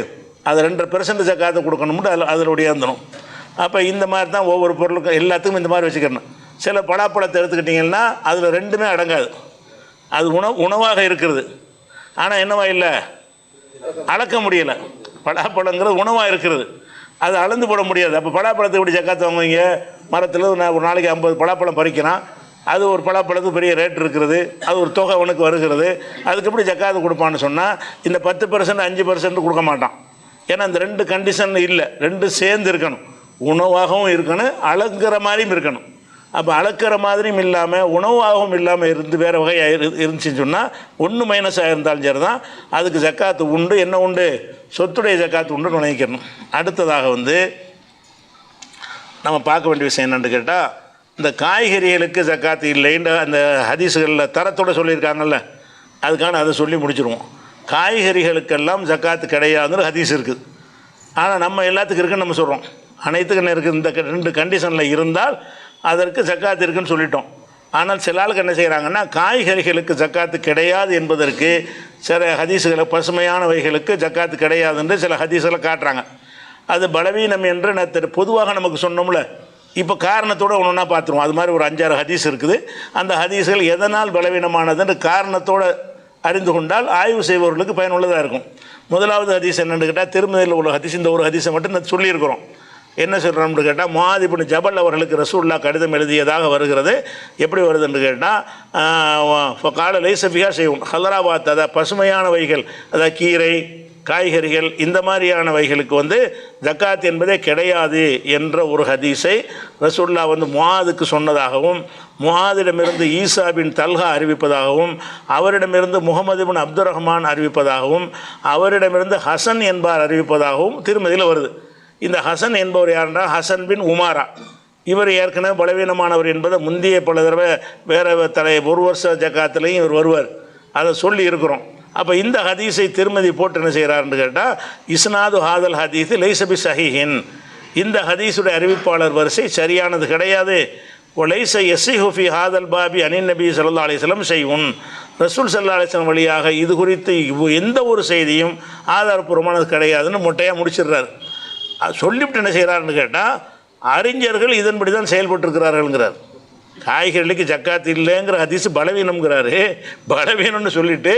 S1: அது 2% ஜக்காத்து கொடுக்கணும்னு அதில் ஒடியாந்துடும். அப்போ இந்த மாதிரி தான் ஒவ்வொரு பொருளுக்கும் எல்லாத்துக்கும் இந்த மாதிரி வச்சுக்கணும். சில பலாப்பழத்தை எடுத்துக்கிட்டிங்கன்னா அதில் ரெண்டுமே அடங்காது. அது உணவாக இருக்கிறது, ஆனால் என்னவா இல்லை, அளக்க முடியலை. பலாப்பழங்கிறது உணவாக இருக்கிறது, அது அளந்து போட முடியாது. அப்போ பலாப்பழத்தை எப்படி ஜக்காத்து வாங்குவீங்க? மரத்தில் ஒரு நாளைக்கு 50 பலாப்பழம் பறிக்கிறான், அது ஒரு பலாப்பழத்துக்கு பெரிய ரேட் இருக்கிறது, அது ஒரு தொகை அவனுக்கு வருகிறது. அதுக்கு எப்படி ஜக்காத்து கொடுப்பான்னு சொன்னால் இந்த 10% 5% கொடுக்க மாட்டான். ஏன்னா இந்த ரெண்டு கண்டிஷன் இல்லை, ரெண்டு சேர்ந்து இருக்கணும். உணவாகவும் இருக்கணும், அளக்கிற மாதிரியும் இருக்கணும். அப்போ அளக்கிற மாதிரியும் இல்லாமல் உணவாகவும் இல்லாமல் இருந்து வேறு வகையாக இருந்துச்சுன்னு சொன்னால் ஒன்று மைனஸாக இருந்தாலும் சரி தான் அதுக்கு ஜக்காத்து உண்டு. என்ன உண்டு? சொத்துடைய ஜக்காத்து உண்டுன்னு நினைக்கணும். அடுத்ததாக வந்து நம்ம பார்க்க வேண்டிய விஷயம் என்னென்னு கேட்டால், இந்த காய்கறிகளுக்கு ஜக்காத்து இல்லைன்ற அந்த ஹதீஸுகளில் தரத்தோடு சொல்லியிருக்காங்கல்ல, அதுக்கான அதை சொல்லி முடிச்சிடுவோம். காய்கறிகளுக்கெல்லாம் ஜக்காத்து கிடையாதுன்னு ஹதீஸ் இருக்குது. ஆனால் நம்ம எல்லாத்துக்கும் இருக்குன்னு நம்ம சொல்கிறோம். அனைத்துக்கும் என்ன இருக்குது? இந்த 2 கண்டிஷனில் இருந்தால் அதற்கு ஜக்காத்து இருக்குன்னு சொல்லிட்டோம். ஆனால் சில ஆளுக்கு என்ன செய்கிறாங்கன்னா, காய்கறிகளுக்கு ஜக்காத்து கிடையாது என்பதற்கு சில ஹதீஸுகளை பசுமையானவைகளுக்கு ஜக்காத்து கிடையாதுன்னு சில ஹதீஸுகளை காட்டுறாங்க. அது பலவீனம் என்று பொதுவாக நமக்கு சொன்னோம்ல. இப்போ காரணத்தோடு ஒன்று பார்த்துருவோம். அது மாதிரி ஒரு 5-6 ஹதீஸ் இருக்குது. அந்த ஹதீஸ்கள் எதனால் பலவீனமானதுன்னு காரணத்தோடு அறிந்து கொண்டால் ஆய்வு செய்பவர்களுக்கு பயனுள்ளதாக இருக்கும். முதலாவது ஹதீஸ் என்னென்னு கேட்டால், திருமதியில் உள்ள ஹதீஸ். இந்த ஒரு ஹதீஸை மட்டும் நான் சொல்லியிருக்கிறோம். என்ன சொல்கிறோம்னு கேட்டால் முஆத் இப்னு ஜபல் அவர்களுக்கு ரசூலுல்லாஹ் கடிதம் எழுதியதாக வருகிறது. எப்படி வருதுன்னு கேட்டால் கால லைசபியா செய்வோம் ஹலராபாத், அதாவது பசுமையானவைகள், அதாவது கீரை காய்கறிகள் இந்த மாதிரியானவைகளுக்கு வந்து ஜக்காத் என்பதே கிடையாது என்ற ஒரு ஹதீஸை ரசூலுல்லாஹ் வந்து முஆதுக்கு சொன்னதாகவும், முஆதிடமிருந்து ஈசா பின் தல்ஹா அறிவிப்பதாகவும், அவரிடமிருந்து முகமது பின் அப்துல் ரஹ்மான் அறிவிப்பதாகவும், அவரிடமிருந்து ஹசன் என்பார் அறிவிப்பதாகவும் திருமதியில் வருது. இந்த ஹசன் என்பவர் யாருன்னா ஹசன் பின் உமாரா. இவர் ஏற்கனவே பலவீனமானவர் என்பதை முந்தைய பல தடவை வேறு ஒரு வருஷ ஜக்காத்துலேயும் இவர் வருவார், அதை சொல்லி இருக்கிறோம். அப்போ இந்த ஹதீஸை திருமதி போட்டு என்ன செய்கிறாருன்னு கேட்டால் இஸ்னாது ஹாதல் ஹதீஸ் லைசபி சஹீஹின், இந்த ஹதீஸுடைய அறிவிப்பாளர் வரிசை சரியானது கிடையாது. ஒலைச எஸ்ஸிஹுஃபி ஹாதல் பாபி அனின் நபி ஸல்லல்லாஹு அலைஹி வஸல்லம் செய்யுன், ரசூல் ஸல்லல்லாஹு அலைஹி வஸல்லம் வழியாக இது குறித்து எந்த ஒரு செய்தியும் ஆதாரப்பூர்வமானது கிடையாதுன்னு மொட்டையாக முடிச்சிடுறாரு. சொல்லிவிட்டு என்ன செய்கிறாருன்னு கேட்டால் அறிஞர்கள் இதன்படி தான் செயல்பட்டுருக்கிறார்கள்ங்கிறார். காய்கறிகளுக்கு ஜக்காத் இல்லைங்கிற ஹதீஸ் பலவீனம்ங்கிறாரு. பலவீனம்னு சொல்லிவிட்டு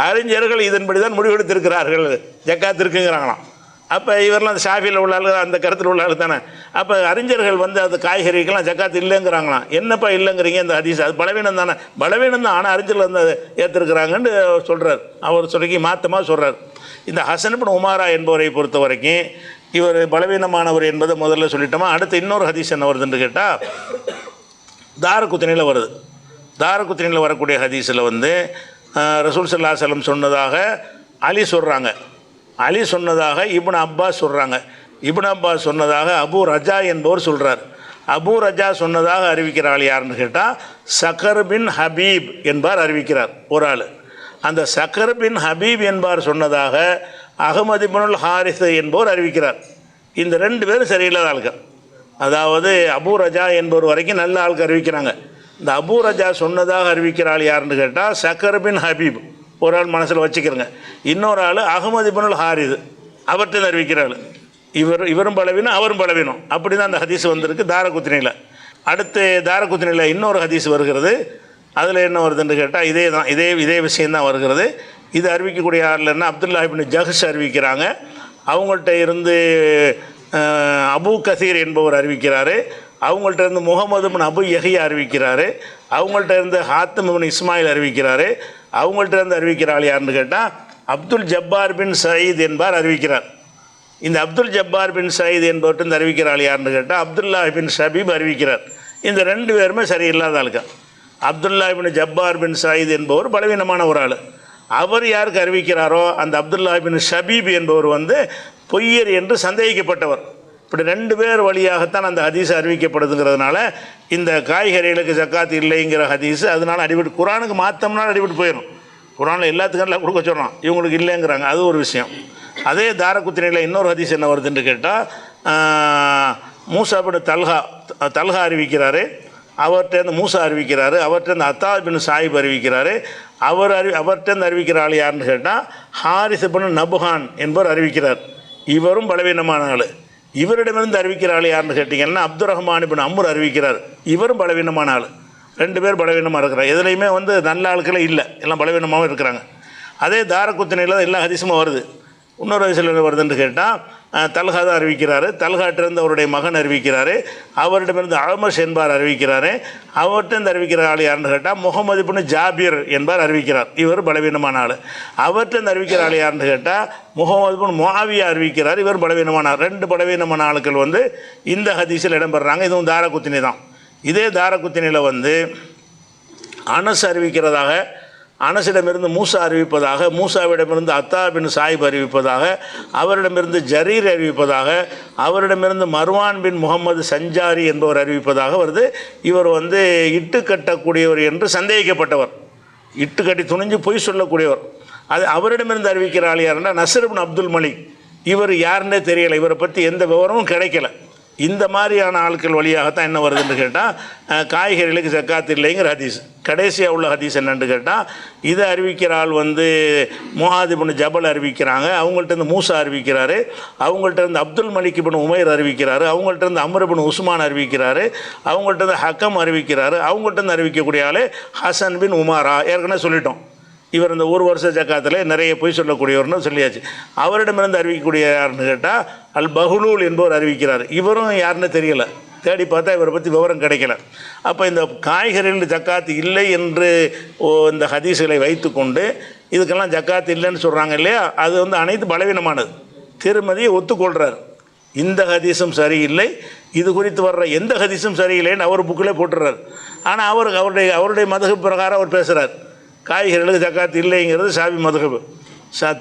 S1: அறிஞர்கள் இதன்படி தான் முடிவெடுத்திருக்கிறார்கள், ஜக்காத் இருக்குங்கிறாங்களாம். அப்போ இவரெல்லாம் அந்த ஷாஃபியில் உள்ள ஆள், அந்த கருத்தில் உள்ள ஆள் தானே. அப்போ அறிஞர்கள் வந்து அந்த காய்கறிக்கெல்லாம் ஜக்காத் இல்லைங்கிறாங்களாம். என்னப்பா இல்லைங்கிறீங்க இந்த ஹதீஸ், அது பலவீனம் தானே. பலவீனம் தான், ஆனால் அறிஞர்கள் வந்து அதை ஏற்றுருக்கிறாங்கன்னு சொல்கிறார். அவர் சொல்லி மாற்றமாக சொல்கிறார். இந்த ஹசன் இப்னு உமாரா என்பவரை பொறுத்த வரைக்கும் இவர் பலவீனமானவர் என்பதை முதல்ல சொல்லிட்டோமா. அடுத்து இன்னொரு ஹதீஸ் என்ன வருதுன்னு கேட்டால் தாரகுத்னியில் வருது. தாரகுத்னியில் வரக்கூடிய ஹதீஸில் வந்து ரசூல் ஸல்லல்லாஹு அலைஹி வஸல்லம் சொன்னதாக அலி சொல்கிறாங்க, அலி சொன்னதாக இப்னு அப்பாஸ் சொல்கிறாங்க, இப்னு அப்பாஸ் சொன்னதாக அபு ரஜா என்பவர் சொல்கிறார். அபு ரஜா சொன்னதாக அறிவிக்கிற ஆள் யாருன்னு கேட்டால் சக்கர் பின் ஹபீப் என்பார் அறிவிக்கிறார் ஒரு ஆள். அந்த சக்கர் பின் ஹபீப் என்பார் சொன்னதாக அஹ்மது இப்னுல் ஹாரிஸ் என்பவர் அறிவிக்கிறார். இந்த ரெண்டு பேரும் சரியில்லாத ஆளுங்க. அதாவது அபு ரஜா என்பவர் வரைக்கும் நல்ல ஆளுக்கு அறிவிக்கிறாங்க. இந்த அபு ரஜா சொன்னதாக அறிவிக்கிற ஆள் யாருன்னு கேட்டால் சக்கர் பின் ஹபீப் ஒரு ஆள் மனசில் வச்சுக்கிறங்க. இன்னொரு ஆள் அஹ்மது இப்னுல் ஹாரிஸ், அவர்கிட்ட அறிவிக்கிற ஆள். இவரும் பலவீனம் அவரும் பலவீனம். அப்படி தான் அந்த ஹதீஸ் வந்திருக்கு தாரகுத்னியில். அடுத்து தாரகுத்னியில் இன்னொரு ஹதீஸ் வருகிறது. அதில் என்ன வருதுன்னு கேட்டால் இதே விஷயந்தான் வருகிறது. இது அறிவிக்கக்கூடிய ஆள்னா அப்துல்லாஹ் இப்னு ஜஹ்ஷ் அறிவிக்கிறாங்க. அவங்கள்ட்ட இருந்து அபு கசீர் என்பவர் அறிவிக்கிறாரு. அவங்கள்ட்ட இருந்து முகமது பின் அபு யஹ்யா அறிவிக்கிறாரு. அவங்கள்ட்ட இருந்து ஹாத்திம் பின் இஸ்மாயில் அறிவிக்கிறாரு. அவங்கள்ட்ட இருந்து அறிவிக்கிற ஆள் யாருன்னு கேட்டால் அப்துல் ஜப்பார் பின் சயீத் என்பார் அறிவிக்கிறார். இந்த அப்துல் ஜப்பார் பின் சயீத் என்பவர்கிட்ட அறிவிக்கிற ஆள் யாருன்னு கேட்டால் அப்துல்லாஹ் பின் ஷபீப் அறிவிக்கிறார். இந்த ரெண்டு பேருமே சரியில்லாத ஆளுங்க. அப்துல்லாஹ் பின் ஜப்பார் பின் சயீத் என்பவர் பலவீனமான ஒரு ஆள். அவர் யாருக்கு அறிவிக்கிறாரோ அந்த அப்துல்லாஹ் பின் ஷபீப் என்பவர் வந்து பொய்யர் என்று சந்தேகிக்கப்பட்டவர். இப்படி ரெண்டு பேர் வழியாகத்தான் அந்த ஹதீஸ் அறிவிக்கப்படுதுங்கிறதுனால இந்த காய்கறிகளுக்கு ஜக்காத் இல்லைங்கிற ஹதீஸ் அதனால் அடிபட்டு குரானுக்கு மாற்றம்னால அடிபட்டு போயிடும். குரானில் எல்லாத்துக்கும் எல்லாம் கொடுக்க சொல்கிறோம், இவங்களுக்கு இல்லைங்கிறாங்க, அது ஒரு விஷயம். அதே தாரகுத்னியில் இன்னொரு ஹதீஸ் என்ன வருதுன்னு கேட்டால் மூசா பின் தல்ஹா அறிவிக்கிறாரு. அவர்கிட்டருந்து மூசா அறிவிக்கிறாரு. அவர்கிட்டருந்து அத்தா பின் சாயிப் அறிவிக்கிறாரு. அவர்கிட்டருந்து அறிவிக்கிற ஆள் யாருன்னு கேட்டால் ஹாரிஸ் பின் நபுஹான் என்பவர் அறிவிக்கிறார். இவரும் பலவீனமான ஆள். இவரிடமிருந்து அறிவிக்கிற ஆள் யாருன்னு கேட்டிங்கன்னா அப்துல் ரஹ்மான் பின் அம்ர் அறிவிக்கிறார். இவரும் பலவீனமான ஆள். ரெண்டு பேர் பலவீனமாக இருக்கிறார். எதுலேயுமே வந்து நல்ல ஆட்களே இல்லை, எல்லாம் பலவீனமாகவும் இருக்கிறாங்க. அதே தாரகுத்னியில் எல்லா ஹதீஸும் வருது. இன்னொரு வயசில் வருதுன்னு கேட்டால் தல்ஹா தான் அறிவிக்கிறாரு. தல்ஹாட்டிருந்து அவருடைய மகன் அறிவிக்கிறாரு. அவரிடமிருந்து அமஷ் என்பார் அறிவிக்கிறாரு. அவர்கிட்ட அறிவிக்கிற ஆள் யாருன்னு கேட்டால் முகமது பின் ஜாபீர் என்பார் அறிவிக்கிறார். இவர் பலவீனமான ஆள். அவர்கிட்ட அறிவிக்கிற ஆள் யாருன்னு கேட்டால் முகமது பின் முஆவியா அறிவிக்கிறார். இவர் பலவீனமான ஆள். ரெண்டு பலவீனமான ஆட்கள் வந்து இந்த ஹதீஸில் இடம்பெறாங்க. இதுவும் தாரகுத்னி தான். இதே தாரகுத்னியில் வந்து அனஸ் அறிவிக்கிறதாக, அனஸிடமிருந்து மூசா அறிவிப்பதாக, மூசாவிடமிருந்து அத்தா பின் சாயிப் அறிவிப்பதாக, அவரிடமிருந்து ஜரீர் அறிவிப்பதாக, அவரிடமிருந்து மர்வான் பின் முகமது சஞ்சாரி என்பவர் அறிவிப்பதாக வருது. இவர் வந்து இட்டு கட்டக்கூடியவர் என்று சந்தேகிக்கப்பட்டவர், இட்டு கட்டி துணிஞ்சு பொய் சொல்லக்கூடியவர். அது அவரிடமிருந்து அறிவிக்கிற ஆள் யாருன்னா நஸ்ர் பின் அப்துல் மலிக். இவர் யாருன்னே தெரியலை, இவரை பற்றி எந்த விவரமும் கிடைக்கல. இந்த மாதிரியான ஆட்கள் வழியாகத்தான் என்ன வருதுன்னு கேட்டால் காய்கறிகளுக்கு ஜக்காத் இல்லைங்கிற ஹதீஸ். கடைசியாக உள்ள ஹதீஸ் என்னென்னு கேட்டால் இதை அறிவிக்கிற ஆள் வந்து முஆத் இப்னு ஜபல் அறிவிக்கிறாங்க. அவங்கள்ட்ட இருந்து மூசா அறிவிக்கிறாரு. அவங்கள்ட்ட இருந்து அப்துல் மலிக் இப்னு உமைர் அறிவிக்கிறாரு. அவங்கள்ட்ட இருந்து அம்ர் இப்னு உஸ்மான் அறிவிக்கிறாரு. அவங்கள்ட்ட இருந்து ஹக்கம் அறிவிக்கிறாரு. அவங்கள்ட்ட இருந்து அறிவிக்கக்கூடிய ஆள் ஹசன் பின் உமாரா. ஏற்கனவே சொல்லிட்டோம். இவர் இந்த ஒரு வருஷ ஜக்காத்தில் நிறைய பொய் சொல்லக்கூடியவர்னு சொல்லியாச்சு. அவரிடமிருந்து அறிவிக்கக்கூடிய யாருன்னு கேட்டால் அல் பஹ்லூல் என்பவர் அறிவிக்கிறார். இவரும் யாருன்னு தெரியலை, தேடி பார்த்தா இவரை பற்றி விவரம் கிடைக்கல. அப்போ இந்த காய்கறிகள் ஜக்காத்து இல்லை என்று இந்த ஹதீஸ்களை வைத்து கொண்டு இதுக்கெல்லாம் ஜக்காத்து இல்லைன்னு சொல்கிறாங்க இல்லையா, அது வந்து அனைத்து பலவீனமானது. திருமதியை ஒத்துக்கொள்கிறார், இந்த ஹதீஸும் சரியில்லை, இது குறித்து வர்ற எந்த ஹதீஸும் சரியில்லைன்னு அவர் புக்கில் போட்டுறார். ஆனால் அவருடைய மதுஹப் பிரகாரம் அவர் பேசுகிறார், காய்கறிகளுக்கு ஜக்காத்து இல்லைங்கிறது ஷாஃபி மதுஹப்.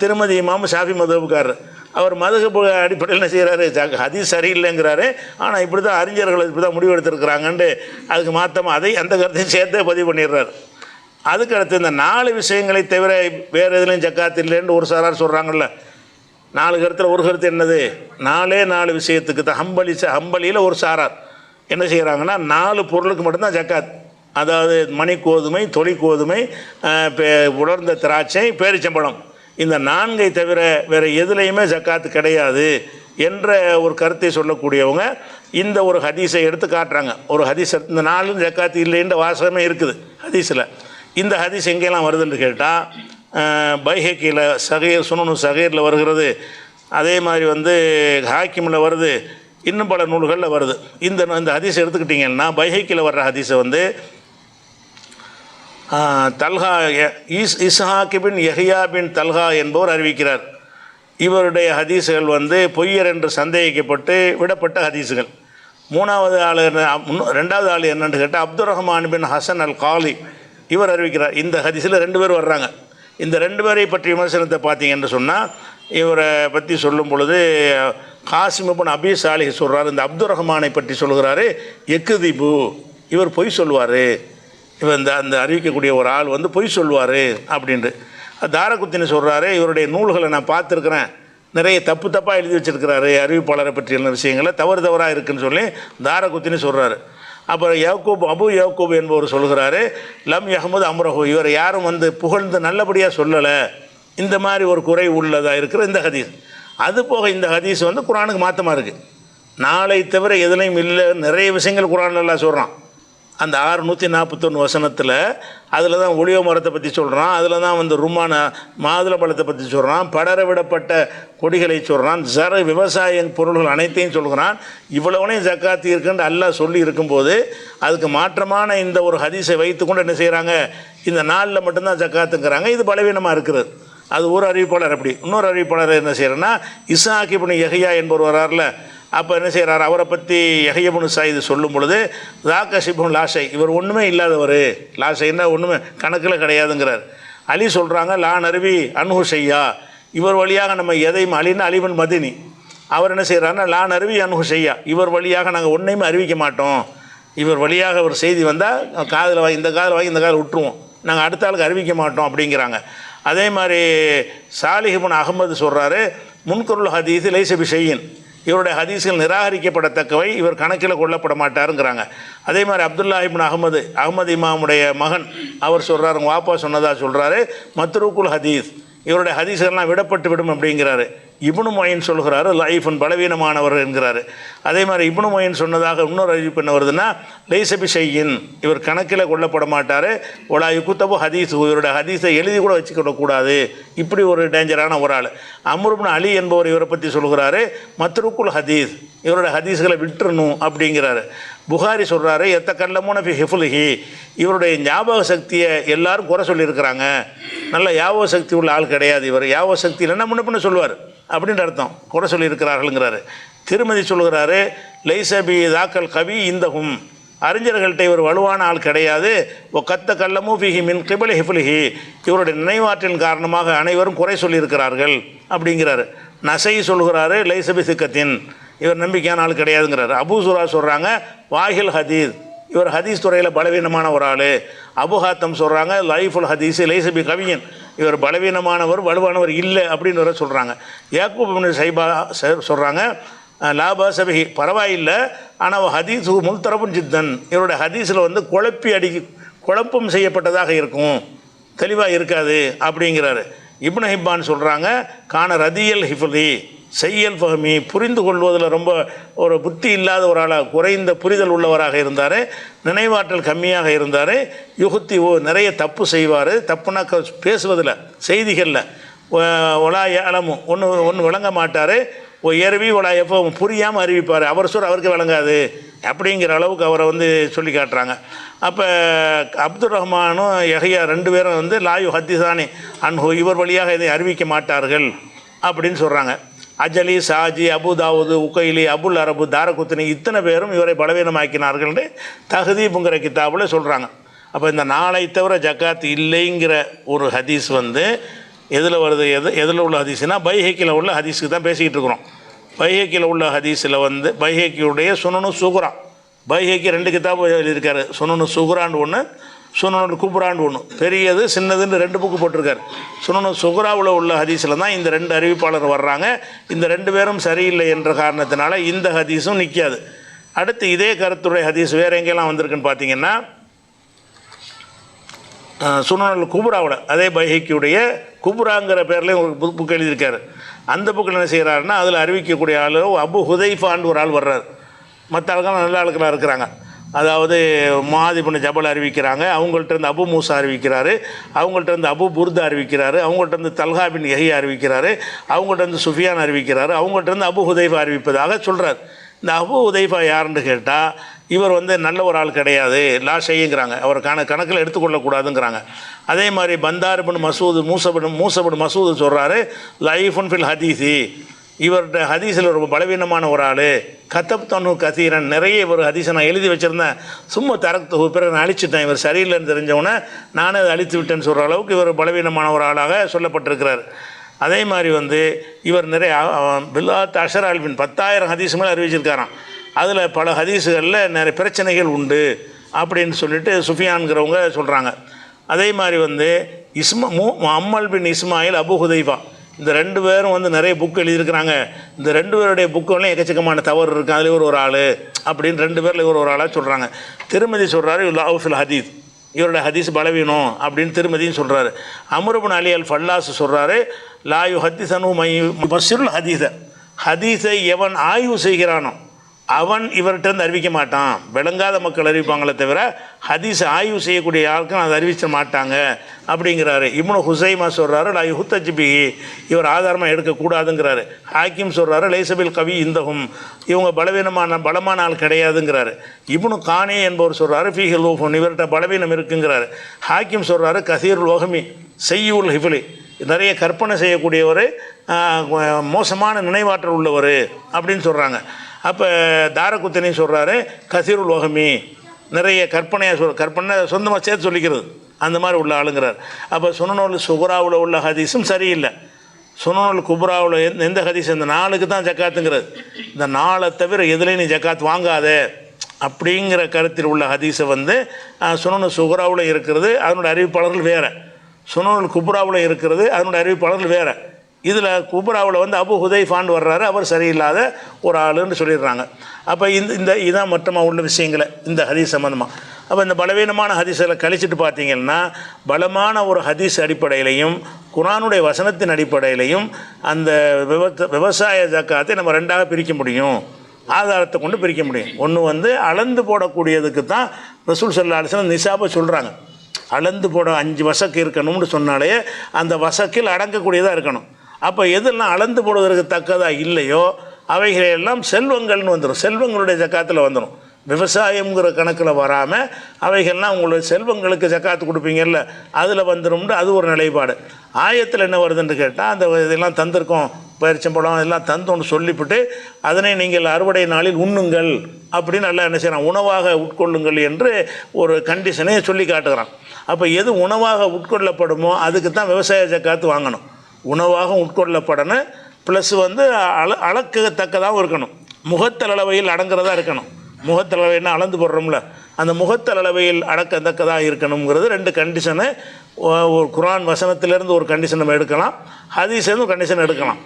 S1: திருமதி இமாம் ஷாஃபி மதுஹப்காரர். அவர் மதுஹப் அடிப்படையில் என்ன செய்கிறாரு, ஹதீஸ் சரியில்லைங்கிறாரு. ஆனால் இப்படி தான் அறிஞர்கள் இப்படி தான் முடிவெடுத்திருக்கிறாங்கன்ட்டு அதுக்கு மாற்றமாக அந்த கருத்தையும் சேர்த்தே பதிவு பண்ணிடுறாரு. அதுக்கு அடுத்து இந்த 4 விஷயங்களை தவிர வேறு எதுலையும் ஜக்காத்து இல்லைன்னு ஒரு சாரார் சொல்கிறாங்கல்ல. 4 கருத்தில் ஒரு கருத்து என்னது, 4 விஷயத்துக்கு தான். ஹம்பலியில் ஒரு சாரார் என்ன செய்கிறாங்கன்னா 4 பொருளுக்கு மட்டும்தான் ஜக்காத். அதாவது மணி கோதுமை, தொளி கோதுமை, உலர்ந்த திராட்சை, பேரிச்சம்பழம், இந்த 4ஐ தவிர வேறு எதுலேயுமே ஜக்காத்து கிடையாது என்ற ஒரு கருத்தை சொல்லக்கூடியவங்க இந்த ஒரு ஹதீஸை எடுத்து காட்டுறாங்க. ஒரு ஹதீஸ் இந்த 4 ஜக்காத்து இல்லைன்ற வாசகமே இருக்குது ஹதீஸில். இந்த ஹதீஸ் எங்கெல்லாம் வருதுன்னு கேட்டால் பைஹக்கியில் சகீர், சுனனு சகீரில் வருகிறது, அதே மாதிரி வந்து ஹாக்கிமில் வருது, இன்னும் பல நூல்களில் வருது. இந்த ஹதீஸ் எடுத்துக்கிட்டிங்கன்னா பைஹக்கியில் வர்ற ஹதீஸை வந்து தல்ஹா இஸ்ஹாக் பின் யஹ்யா பின் தல்ஹா என்பவர் அறிவிக்கிறார். இவருடைய ஹதீஸுகள் வந்து பொய்யர் என்று சந்தேகிக்கப்பட்டு விடப்பட்ட ஹதீஸுகள். 3வது ஆள் 2வது ஆள் என்னென்னு கேட்டால் அப்துல் ரஹ்மான் பின் ஹசன் அல் காலி, இவர் அறிவிக்கிறார். இந்த ஹதீஸில் 2 பேர் வர்றாங்க. இந்த 2 பேரை பற்றி விமர்சனத்தை பார்த்தீங்கன்னு சொன்னால், இவரை பற்றி சொல்லும் பொழுது காசிம் இப்னு அபி சாலிஹ் சொல்கிறார், இந்த அப்துல் ரஹ்மானை பற்றி சொல்கிறாரு, எக்குதிபு, இவர் பொய் சொல்வார், இவர் அந்த அறிவிக்கக்கூடிய ஒரு ஆள் வந்து பொய் சொல்வார் அப்படின்ட்டு. தாரகுத்தினி சொல்கிறாரு, இவருடைய நூல்களை நான் பார்த்துருக்குறேன், நிறைய தப்பாக எழுதி வச்சுருக்கிறாரு, அறிவிப்பாளரை பற்றியான விஷயங்களை தவறாக இருக்குதுன்னு சொல்லி தாரகுத்தினி சொல்கிறாரு. அப்புறம் அபு யாக்கூப் என்பவர் சொல்கிறாரு, லம் யஹ்மது அம்ரஹு, இவர் யாரும் வந்து புகழ்ந்து நல்லபடியாக சொல்லலை, இந்த மாதிரி ஒரு குறை உள்ளதாக இருக்கிற இந்த ஹதீஸ். அதுபோக இந்த ஹதீஸ் வந்து குரானுக்கு மாற்றமாக இருக்குது. 4ஐ தவிர எதுலையும் இல்லை, நிறைய விஷயங்கள் குரான்லாம் சொல்கிறான். அந்த 641 வசனத்தில் அதில் தான் ஒளிவ மரத்தை பற்றி சொல்கிறான், அதில் தான் வந்து ருமான மாதுளை பழத்தை பற்றி சொல்கிறான், படர விடப்பட்ட கொடிகளை சொல்கிறான், விவசாய பொருள்கள் அனைத்தையும் சொல்கிறான். இவ்வளவுனையும் ஜக்காத்து இருக்குன்னு அல்லாஹ் சொல்லி இருக்கும்போது அதுக்கு மாற்றமான இந்த ஒரு ஹதீஸை வைத்துக்கொண்டு என்ன செய்கிறாங்க, இந்த 4ல் மட்டும்தான் ஜக்காத்துங்கிறாங்க. இது பலவீனமாக இருக்கிறது. அது ஒரு அறிவிப்பாளர். அப்படி இன்னொரு அறிவிப்பாளர் என்ன செய்கிறேன்னா இஸ்ஹாக் இப்னு யஹ்யா என்பவர் வரார்ல, அப்போ என்ன செய்கிறார், அவரை பற்றி யஹ்யா இப்னு சயீத் சொல்லும் பொழுது ஷிப்ஹுல் லாஷை, இவர் ஒன்றுமே இல்லாதவர், லாஷைன்னா ஒன்றுமே கணக்கில் கிடையாதுங்கிறார். அலி சொல்கிறாங்க லா நருவி அன்ஹு ஷையா, இவர் வழியாக நம்ம எதையும், அலின்னு அலிபன் மதினி, அவர் என்ன செய்கிறாருன்னா லா நருவி அன்ஹு ஷையா, இவர் வழியாக நாங்கள் ஒன்றையுமே அறிவிக்க மாட்டோம், இவர் வழியாக ஒரு செய்தி வந்தால் காதில் வாங்கி இந்த காதில் விட்டுருவோம், நாங்கள் அடுத்த ஆளுக்கு அறிவிக்க மாட்டோம் அப்படிங்கிறாங்க. அதே மாதிரி சாலிஹ் இப்னு அஹ்மது சொல்கிறாரு, முன்குருள் ஹதீஸ் லைஸ பிஷையின், இவருடைய ஹதீஸ்கள் நிராகரிக்கப்படத்தக்கவை, இவர் கணக்கில் கொள்ளப்பட மாட்டாருங்கிறாங்க. அதே மாதிரி அப்துல்லா இப்னு அஹ்மது இமாமுடைய மகன் அவர் சொல்கிறார், உங்கள் வாப்பா சொன்னதாக சொல்கிறாரு, மத்ரூக்குல் ஹதீஸ், இவருடைய ஹதீஸ்கள்லாம் விடப்பட்டு விடும் அப்படிங்கிறாரு. இப்னு மொயின் சொல்கிறாரு லைஃபன், பலவீனமானவர் என்கிறாரு. அதே மாதிரி இப்னு மொயின் சொன்னதாக இன்னொரு அறிவிப்பு என்ன வருதுன்னா லைசபி ஷையின், இவர் கணக்கில் கொள்ளப்பட மாட்டார், ஒலா யுக்குத்தபு ஹதீஸ், இவருடைய ஹதீஸை எழுதி கூட வச்சுக்கிடக்கூடாது, இப்படி ஒரு டேஞ்சரான ஒரு ஆள். அம்ர் இப்னு அலி என்பவர் இவரை பற்றி சொல்கிறாரு மத்ருக்குல் ஹதீஸ், இவருடைய ஹதீஸ்களை விட்டுறணும் அப்படிங்கிறாரு. புகாரி சொல்கிறாரு எத்தக்கல்லமூன ஃபி ஹிஃப்லிஹி, இவருடைய ஞாபக சக்தியை எல்லாரும் குறை சொல்லியிருக்கிறாங்க, நல்ல ஞாபக சக்தி உள்ள ஆள் கிடையாது இவர், ஞாபக சக்தி இல்லைன்னா முன்ன சொல்லுவார் அப்படின்ற அர்த்தம், குறை சொல்லியிருக்கிறார்கள்ங்கிறாரு. திருமதி சொல்கிறாரு லைசபி தாக்கல் கவி இந்தகும், அறிஞர்கள்ட்ட இவர் வலுவான ஆள் கிடையாது, கத்த கல்லமூ ஃபிஹி மின் கிபல் ஹிஃப்லிஹி, இவருடைய நினைவாற்றின் காரணமாக அனைவரும் குறை சொல்லியிருக்கிறார்கள் அப்படிங்கிறாரு. நசை சொல்கிறாரு லைசபி சிக்கத்தின், இவர் நம்பிக்கையான ஆள் கிடையாதுங்கிறாரு. அபூ சுரா சொல்கிறாங்க வாஹில் ஹதீஸ், இவர் ஹதீஸ் துறையில் பலவீனமான ஒரு ஆள். அபு ஹாத்தம் சொல்கிறாங்க லைஃபுல் ஹதீஸ் லைசபி கவியன், இவர் பலவீனமானவர் வலுவானவர் இல்லை அப்படின்னு வர சொல்கிறாங்க. யாக்கூப் இப்னு சைபா சொல்கிறாங்க லாபா சபி, பரவாயில்லை, ஆனால் ஹதீஸ் முல்தரபுன் ஜித்தன், இவருடைய ஹதீஸில் வந்து குழப்பம் செய்யப்பட்டதாக இருக்கும், தெளிவாக இருக்காது அப்படிங்கிறாரு. இப்னு ஹிப்பான் சொல்கிறாங்க கான ரதியல் ஹிஃப்லி, செய்யல் ஃபஹமி புரிந்து கொள்வதில் ரொம்ப ஒரு புத்தி இல்லாத ஒரு ஆளாக, குறைந்த புரிதல் உள்ளவராக இருந்தார், நினைவாற்றல் கம்மியாக இருந்தார். யுகுத்தி நிறைய தப்பு செய்வார், தப்புனா பேசுவதில் செய்திகளில். ஒலா ஏலமும் ஒன்று விளங்க மாட்டார். எருவி ஒலா எப்போ புரியாமல் அறிவிப்பார், அவர் சொல்ற அவருக்கு விளங்காது அப்படிங்கிற அளவுக்கு அவரை சொல்லி காட்டுறாங்க. அப்போ அப்துல் ரஹ்மானும் யஹ்யா 2 பேரும் லாயு ஹத்திசானி அன்ஹு இவர் வழியாக இதை அறிவிக்க மாட்டார்கள் அப்படின்னு சொல்கிறாங்க. அஜலி, சாஜி, அபுதாவுது, உகைலி, அபுல் அரபு, தாரகுத்தினி இத்தனை பேரும் இவரை பலவீனமாக்கினார்கள்னு தஹதீபுங்கிற கிதாபில் சொல்கிறாங்க. அப்போ இந்த 4 தவிர ஜக்காத் இல்லைங்கிற ஒரு ஹதீஸ் எதில் வருது, எதில் உள்ள ஹதீஸ்னா பைஹக்கியில் உள்ள ஹதீஸுக்கு தான் பேசிக்கிட்டு இருக்கிறோம். பைஹக்கியில் உள்ள ஹதீஸில் பைஹக்கியுடைய சுனனு சுகுரா, பைஹக்கி 2 கிதாபு எழுதியிருக்காரு. சுனனு சுகுரான்னு ஒன்று, சுனனு குப்ரான்னு ஒன்று, பெரியது சின்னதுன்னு 2 புக்கு போட்டிருக்காரு. சுனனு சுகுராவில் உள்ள ஹதீஸில் தான் இந்த 2 அறிவிப்பாளர் வர்றாங்க. இந்த 2 பேரும் சரியில்லை என்ற காரணத்தினால இந்த ஹதீஸும் நிற்காது. அடுத்து இதே கருத்துடைய ஹதீஸ் வேறு எங்கெல்லாம் வந்திருக்குன்னு பார்த்தீங்கன்னா, சுனனுல் குப்ராவோட அதே பைஹக்கியுடைய குப்ராங்கிற பேர்லேயும் ஒரு புக் எழுதியிருக்காரு. அந்த புக்கில் என்ன செய்கிறாருன்னா, அதில் அறிவிக்கக்கூடிய ஆள் அபு ஹுதைஃபான்னு ஒரு ஆள் வர்றார். மற்ற ஆளுக்கெல்லாம் நல்ல ஆளுக்கெல்லாம் இருக்கிறாங்க. அதாவது முஆத் இப்னு ஜபல் அறிவிக்கிறாங்க, அவங்கள்ட்ட இருந்து அபு மூசா அறிவிக்கிறாரு, அவங்கள்ட்ட இருந்து அபு புர்தா அறிவிக்கிறாரு, அவங்கள்ட்ட இருந்து தல்ஹா பின் யஹ்யா அறிவிக்கிறாரு, அவங்கள்ட்ட இருந்து சுஃபியான் அறிவிக்கிறாரு, அவங்கள்ட்ட இருந்து அபு ஹுதைஃபா அறிவிப்பதாக சொல்கிறார். இந்த அபு ஹுதைஃபா யாருன்னு கேட்டால், இவர் நல்ல ஒரு ஆள் கிடையாது, லா ஷைங்கிறாங்க, அவர் கணக்கில் எடுத்துக்கொள்ளக்கூடாதுங்கிறாங்க. அதே மாதிரி பந்தார் பின் மசூது மூசபின் மசூது சொல்கிறாரு, லைஃபுன் ஃபில் ஹதீஸி, இவர்கிட்ட ஹதீஸில் ரொம்ப பலவீனமான ஒரு ஆள். கத்தப் தனு கசீரன், நிறைய ஒரு ஹதீஸை நான் எழுதி வச்சுருந்தேன், சும்மா தரத்து பிறகு நான் அழிச்சிட்டேன், இவர் சரியில்லைன்னு தெரிஞ்சவொன்னே நானே அதை அழித்து விட்டேன்னு சொல்கிற அளவுக்கு இவர் பலவீனமான ஒரு ஆளாக சொல்லப்பட்டிருக்கிறார். அதே மாதிரி இவர் நிறைய பில்லாத் அஷர் அல்பின் 10,000 ஹதீஸ் மேலே அறிவிச்சிருக்காராம். அதில் பல ஹதீஸுகளில் நிறைய பிரச்சனைகள் உண்டு அப்படின்னு சொல்லிட்டு சுஃபியான்கிறவங்க சொல்கிறாங்க. அதே மாதிரி அம்மல் பின் இஸ்மாயில், அபு ஹுதைஃபா, இந்த 2 பேரும் நிறைய புக் எழுதியிருக்கிறாங்க. இந்த 2 பேருடைய புக்குகளையும் எக்கச்சக்கமான தவறு இருக்குது, அதில் இவர் ஒரு ஆள் அப்படின்னு 2 பேரில் இவர் ஒரு ஆளாக சொல்கிறாங்க. திருமதி சொல்கிறாரு லாஃபில் ஹதீஸ், இவருடைய ஹதீஸ் பலவீனம் அப்படின்னு திருமதியும் சொல்கிறாரு. அம்ருபின் அலி அல் ஃபல்லாஸ் சொல்கிறாரு, லாயு ஹத்திசனு மஸ்ருல் ஹதீஸை எவன் ஆய்வு செய்கிறானோ அவன் இவர்கிட்ட அறிவிக்க மாட்டான். விளங்காத மக்கள் அறிவிப்பாங்களே தவிர ஹதீஸை ஆய்வு செய்யக்கூடிய யாருக்கும் அதை அறிவிக்க மாட்டாங்க அப்படிங்கிறாரு. இப்னு ஹுசைமா சொல்கிறாரு, லா யுஹ்தஜ்பிஹி, இவர் ஆதாரமாக எடுக்கக்கூடாதுங்கிறாரு. ஹாக்கிம் சொல்கிறாரு, லைசபில் கவி இந்தகும், இவங்க பலமான ஆள் கிடையாதுங்கிறாரு. இப்னு கானே என்பவர் சொல்கிறாரு, ஃபீஹில் லூஃபுன், இவர்கிட்ட பலவீனம் இருக்குங்கிறாரு. ஹாக்கிம் சொல்கிறாரு, கசீருல் வஹமி செய்யுல் ஹிஃப்லி, நிறைய கற்பனை செய்யக்கூடியவர், மோசமான நினைவாற்றல் உள்ளவர் அப்படின்னு சொல்கிறாங்க. அப்போ தாரகுத்தினி சொல்கிறாரு, கசீருல் வஹமி, நிறைய கற்பனை சொந்தமாக சேர்த்து சொல்லிக்கிறது, அந்த மாதிரி உள்ள ஆளுங்கிறார். அப்போ சுனனுல் சுகுராவில் உள்ள ஹதீஸும் சரியில்லை. சுனனுல் குப்ராவில் எந்த ஹதீஸ், இந்த 4க்கு தான் ஜக்காத்துங்கிறது, இந்த 4 தவிர எதுலேயும் நீ ஜக்காத் வாங்காத அப்படிங்கிற கருத்தில் உள்ள ஹதீஸை சுனனு சுகுராவில் இருக்கிறது, அதனுடைய அறிவிப்பாளர்கள் வேறு. சுனனுல் குப்ராவில் இருக்கிறது, அதனுடைய அறிவிப்பாளர்கள் வேறு. இதில் குப்ராவில் அபு ஹுதைஃபான்னு வர்றாரு, அவர் சரியில்லாத ஒரு ஆளுன்னு சொல்லிடுறாங்க. அப்போ இதான் மொத்தமாக உள்ள விஷயங்களை இந்த ஹதீஸ் சம்மந்தமாக. அப்போ இந்த பலவீனமான ஹதீஸில் கழிச்சிட்டு பார்த்தீங்கன்னா, பலமான ஒரு ஹதீஸ் அடிப்படையிலையும் குர்ஆனுடைய வசனத்தின் அடிப்படையிலையும் அந்த விவசாய ஜக்காத்தை நம்ம 2ஆக பிரிக்க முடியும், ஆதாரத்தை கொண்டு பிரிக்க முடியும். ஒன்று அளந்து போடக்கூடியதுக்கு தான் ரசூல் ஸல்லல்லாஹு அலைஹி வஸல்லம் நிசாபை சொல்கிறாங்க. அளந்து போட 5 வசக்கு இருக்கணும்னு சொன்னாலே அந்த வசக்கில் அடங்கக்கூடியதாக இருக்கணும். அப்போ எதெல்லாம் அளந்து போடுவதற்கு தக்கதாக இல்லையோ அவைகளெல்லாம் செல்வங்கள்னு வந்துடும், செல்வங்களுடைய ஜக்காத்தில் வந்துடும். விவசாயங்கிற கணக்கில் வராமல் அவைகள்லாம் உங்களுடைய செல்வங்களுக்கு ஜக்காத்து கொடுப்பீங்கல்ல, அதில் வந்துடும்னு அது ஒரு நிலைப்பாடு. ஆயத்தில் என்ன வருதுன்னு கேட்டால், அந்த இதெல்லாம் தந்திருக்கோம், பயிற்சம்பழம் எல்லாம் தந்தோன்னு சொல்லிவிட்டு அதனை நீங்கள் அறுவடை நாளில் உண்ணுங்கள் அப்படின்னு நல்லா என்ன செய்கிறான், உணவாக உட்கொள்ளுங்கள் என்று ஒரு கண்டிஷனை சொல்லி காட்டுகிறான். அப்போ எது உணவாக உட்கொள்ளப்படுமோ அதுக்கு தான் விவசாய ஜக்காத்து வாங்கணும். உணவாக உட்கொள்ளப்படணும், ப்ளஸ் அளக்கத்தக்கதாகவும் இருக்கணும், முகத்தளவையில் அடங்குறதா இருக்கணும். முகத்தளவைன்னா அளந்து போடுறோம்ல, அந்த முகத்தளவையில் அடக்கத்தக்கதாக இருக்கணுங்கிறது 2 கண்டிஷனு. ஒரு குர்ஆன் வசனத்திலேருந்து ஒரு கண்டிஷன் நம்ம எடுக்கலாம், ஹதீஸ்லேருந்து ஒரு கண்டிஷன் எடுக்கலாம்.